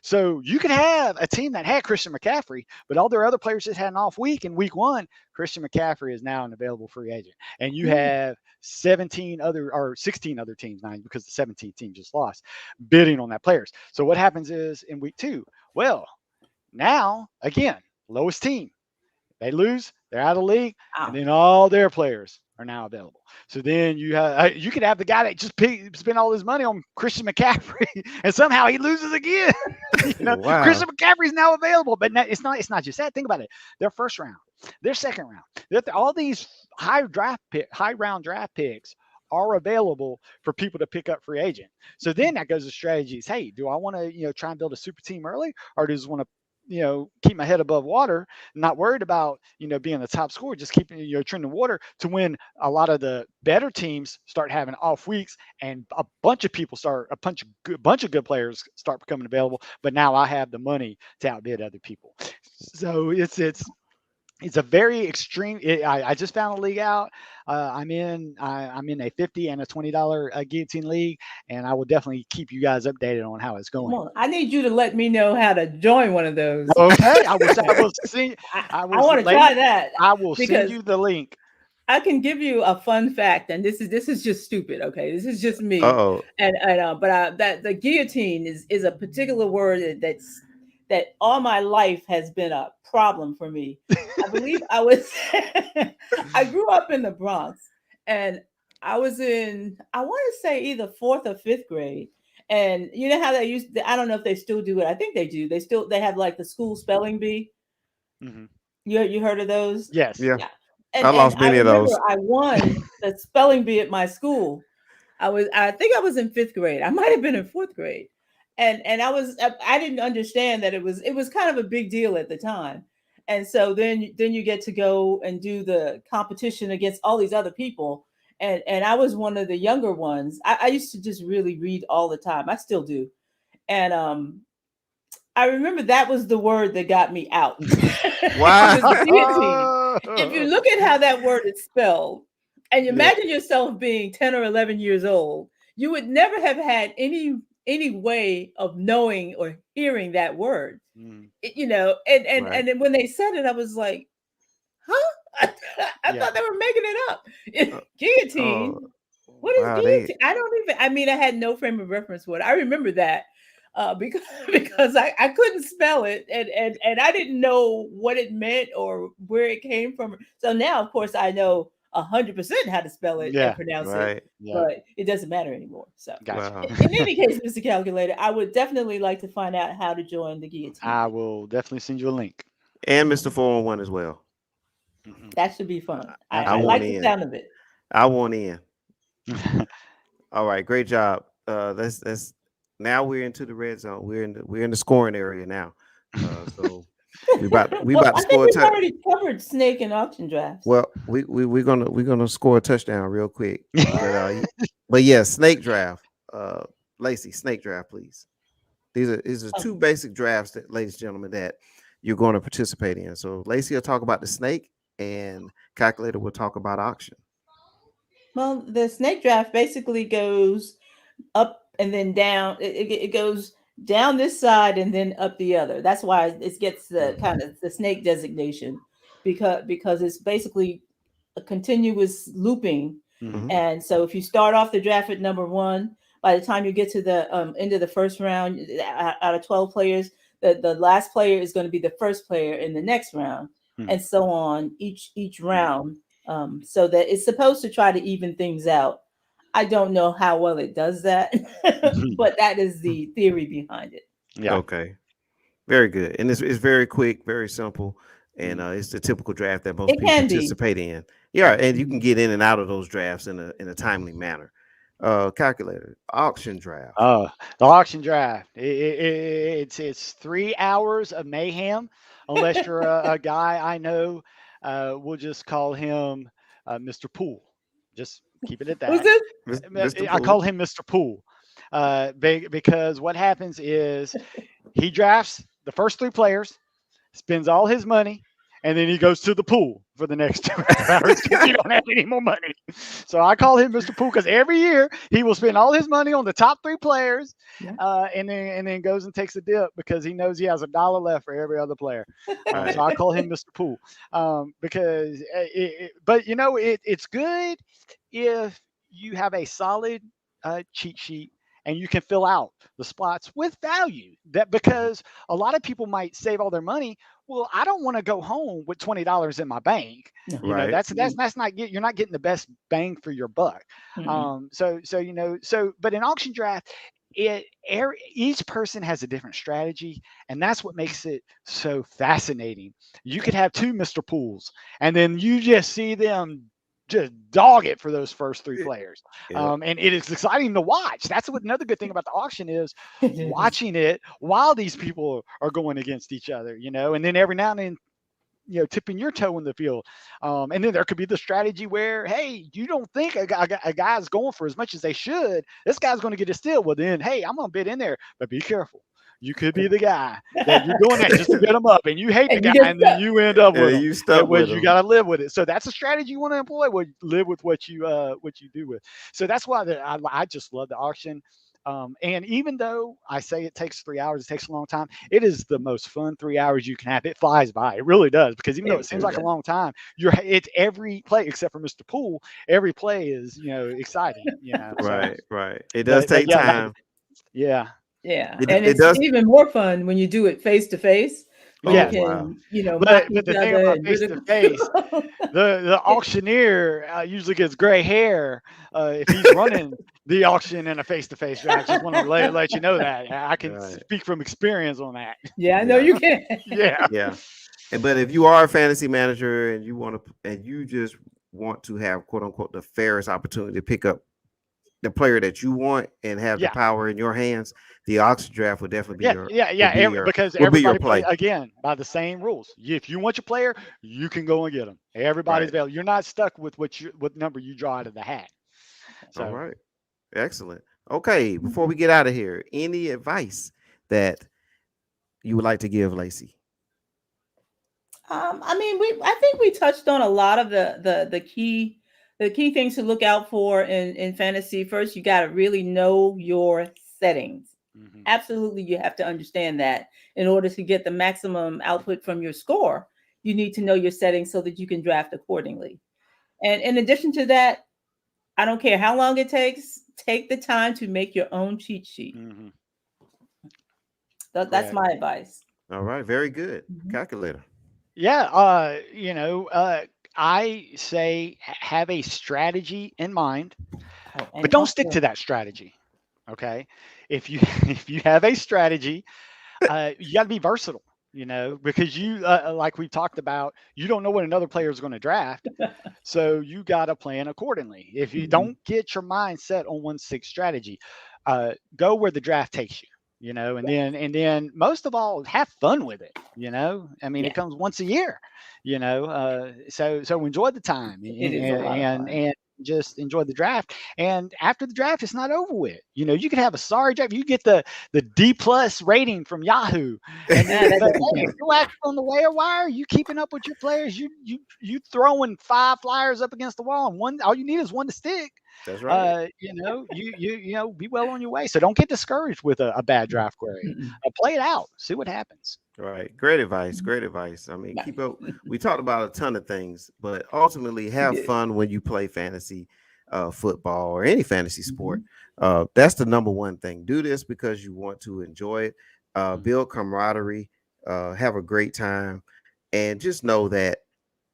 So you could have a team that had Christian McCaffrey, but all their other players just had an off week in week one. Christian McCaffrey is now an available free agent. And you mm, have 16 other teams now, because the 17th team just lost, bidding on that players. So what happens is in week two, well, now again, lowest team, they lose, they're out of the league, and wow. then all their players are now available. So then you could have the guy that just spent all his money on Christian McCaffrey, and somehow he loses again. Wow. Christian McCaffrey is now available, but it's not just that. Think about it. Their first round, their second round, all these high round draft picks are available for people to pick up free agent. So then that goes to strategies. Hey, do I want to try and build a super team early, or do I just want to keep my head above water, not worried about being the top scorer, just keeping trending water, to when a lot of the better teams start having off weeks, and a bunch of bunch of good players start becoming available. But now I have the money to outbid other people. So it's a very extreme. I just found a league out. I'm in a $50 and a $20 guillotine league, and I will definitely keep you guys updated on how it's Come going. on. I need you to let me know how to join one of those. Okay, I will send. I want to Ladies, try that I will send because you the link. I can give you a fun fact, and this is just stupid. Okay, this is just me, Uh-oh. and that the guillotine is a particular word that all my life has been a problem for me. I believe I was I grew up in the Bronx, and I was in, I want to say, either fourth or fifth grade. And you know how I don't know if they still do it. I think they do. They have like the school spelling bee. Mhm. You heard of those? Yes. Yeah. Yeah. I And lost I many of remember those. I won the spelling bee at my school. I think I was in fifth grade. I might have been in fourth grade. And I didn't understand that it was kind of a big deal at the time. And so then you get to go and do the competition against all these other people. And I was one of the younger ones. I used to just really read all the time. I still do. And I remember that was the word that got me out. It Wow. was guillotine. If you look at how that word is spelled, and you Yeah. imagine yourself being 10 or 11 years old, you would never have had any way of knowing or hearing that word. Mm, Right. And then when they said it, I was like, huh? I yeah. thought they were making it up. Uh, oh, Guillotine. What is wow. guillotine? I don't even, I mean, I had no frame of reference for it. I remember that. because because I couldn't spell it, and I didn't know what it meant or where it came from. So now, of course, I know 100% how to spell it and Yeah, pronounce it, Right. yeah, but it doesn't matter anymore. So, gotcha. Wow. in any case, Mr. Calculator, I would definitely like to find out how to join the guillotine. I will definitely send you a link. And Mr. 411 as well. Mhm. That should be fun. I I want like Absolutely. the in. sound of it. I want in. All right, great job. Let's now we're into the red zone. We're in the scoring area now. So we Well, about to I think score a we've touch. already covered snake and auction drafts. Well, we're gonna score a touchdown real quick. But yeah, snake draft. Uh, Lacey, snake draft, please. These are Oh, two basic drafts that, ladies and gentlemen, that you're going to participate in. So Lacey will talk about the snake, and Calculator will talk about auction. well, the snake draft basically goes up and then down. It goes down this side and then up the other. That's why it gets the Mhm. kind of the snake designation, because it's basically a continuous looping. Mhm. Mhm. And so if you start off the draft at number one, by the time you get to the end of the first round, out of 12 players, the last player is going to be the first player in the next round, Mhm. and so on each round, so that it's supposed to try to even things out. I don't know how well it does that, Mhm. but that is the theory behind it. Yeah. Okay. Very good. And it's very quick, very simple. And Mhm. it's the typical draft that most It people can be. participate in. Yeah, and you can Mhm. get in and out of those drafts in a timely manner. Calculator, auction draft. Oh, the auction draft. It's 3 hours of mayhem, unless you're a guy I know. We'll just call him Mr. Pool. Just keep it at Who's that. this? Mr. I call Poole. him Mr. Pool because what happens is he drafts the first three players, spends all his money, and then he goes to the pool for the next 2 hours because he don't have any more money. So I call him Mr. Pool because every year he will spend all his money on the top three players, Yeah. and then goes and takes a dip because he knows he has $1 left for every other player. So Right. I call him Mr. Pool because, but it's good if you have a solid cheat sheet and you can fill out the spots with value. That Mhm. because a lot of people might save all their money. Well, I don't want to go home with $20 in my bank. No. Right. That's not you're not getting the best bang for your buck. Mm-mm. But in auction draft, each person has a different strategy, and that's what makes it so fascinating. You could have two Mr. Pools, and then you just see them just dog it for those first three Y- players. Yep. And it is exciting to watch. That's what another good thing about the auction is, It is. watching it while these people are going against each other, and then every now and then, tipping your toe in the field. And then there could be the strategy where, hey, you don't think a guy's going for as much as they should. This guy's going to get a steal. Well, then, hey, I'm going to bid in there, but be careful. You could be the guy that you're doing that just to get him up, and you hate the And guy, you get and then stuck. you end up Yeah, with him. you stuck Where with you them. got to live with it. So that's a strategy you want to employ. Well, live with what you do with. So that's why I just love the auction. And even though I say it takes 3 hours, it takes a long time. It is the most fun 3 hours you can have. It flies by. It really does, because even though it It seems really like a does. long time, it's every play except for Mr. Pool. Every play is exciting. So, Right. Right. It does but take yeah, time. yeah, Yeah, It and it it's does. even more fun when you do it face to face, when you Oh yeah. wow. can, mock But each the thing other about and face to ridicule. face, the auctioneer usually gets gray hair if he's running the auction in a face-to-face draft. Just want to let you know that I can Right. speak from experience on that. Yeah, I know Yeah. you can. Yeah, Yeah. But if you are a fantasy manager and you just want to have quote unquote the fairest opportunity to pick up the player that you want and have the yeah, power in your hands, the auction draft would definitely be yeah, your yeah, would yeah. be your Because would be your everybody play play. again by the same rules. If you want your player, you can go and get them. Everybody's Right. available. You're not stuck with what number you draw out of the hat. All So. right. Excellent. Okay. Before we get out of here, any advice that you would like to give, Lacey? I mean, I think we touched on a lot of the key things to look out for in fantasy. First, you got to really know your settings. Mhm. Absolutely, you have to understand that in order to get the maximum output from your score. You need to know your settings so that you can draft accordingly. And in addition to that, I don't care how long it takes. Take the time to make your own cheat sheet. Mhm. That's Correct. my advice. All right, very good. Mhm. Calculator. Yeah, I say have a strategy in mind, Oh, but and don't stick also, to that strategy. Okay, if you if you have a strategy, you got to be versatile. Because like we talked about, you don't know what another player is going to draft, so you got to plan accordingly. If you mhm, don't get your mind set on 1-6 strategy, go where the draft takes you. And then most of all, have fun with it. I mean, it yeah, comes once a year. So enjoy the time it is a lot of fun. and just enjoy the draft. And after the draft, it's not over with. You could have a sorry draft. You get the D+ rating from Yahoo, and Nah, then that but doesn't hey, if count. you're active on the waiver wire, you keeping up with your players, you throwing 5 flyers up against the wall, and one all you need is one to stick. That's right. Be well on your way. So don't get discouraged with a bad draft query. Mm-mm. Play it out, see what happens. Right. Great advice. Mhm. Great advice. I mean, keep Right. up. We talked about a ton of things, but ultimately We have did. fun when you play fantasy football or any fantasy sport. Mhm. That's the number one thing. Do this because you want to enjoy it, Mhm. build camaraderie, have a great time, and just know that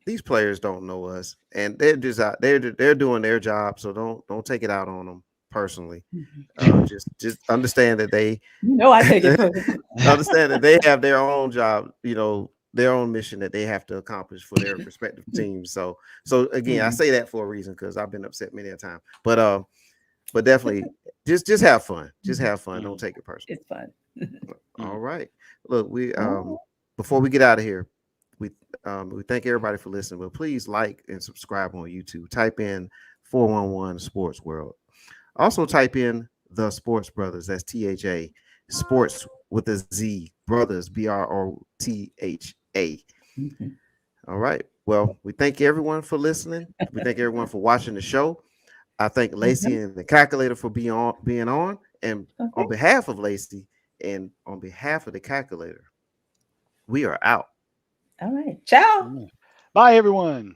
these players don't know us, and they're just out. They're doing their job, so don't take it out on them personally. Mhm. Just understand that they I take it personal. understand that they have their own job, their own mission that they have to accomplish for their respective teams. So again, I Mhm. say that for a reason because I've been upset many a time. But definitely just have fun. Just Mhm. have fun. Don't Mm. take it personal. It's fun. All Mm. right. Look, we Oh, before we get out of here, we thank everybody for listening. But please like and subscribe on YouTube. Type in 411 Sports World. Also type in the Sports Brothers. That's THA Sports with a Z Brothers BROTHA. mhm. All right. Well, we thank everyone for listening. We thank everyone for watching the show. I thank Lacey Mhm. and the calculator for being on. And on Okay. behalf of Lacey and on behalf of the calculator, we are out. All right. Ciao. Yeah. Bye, everyone.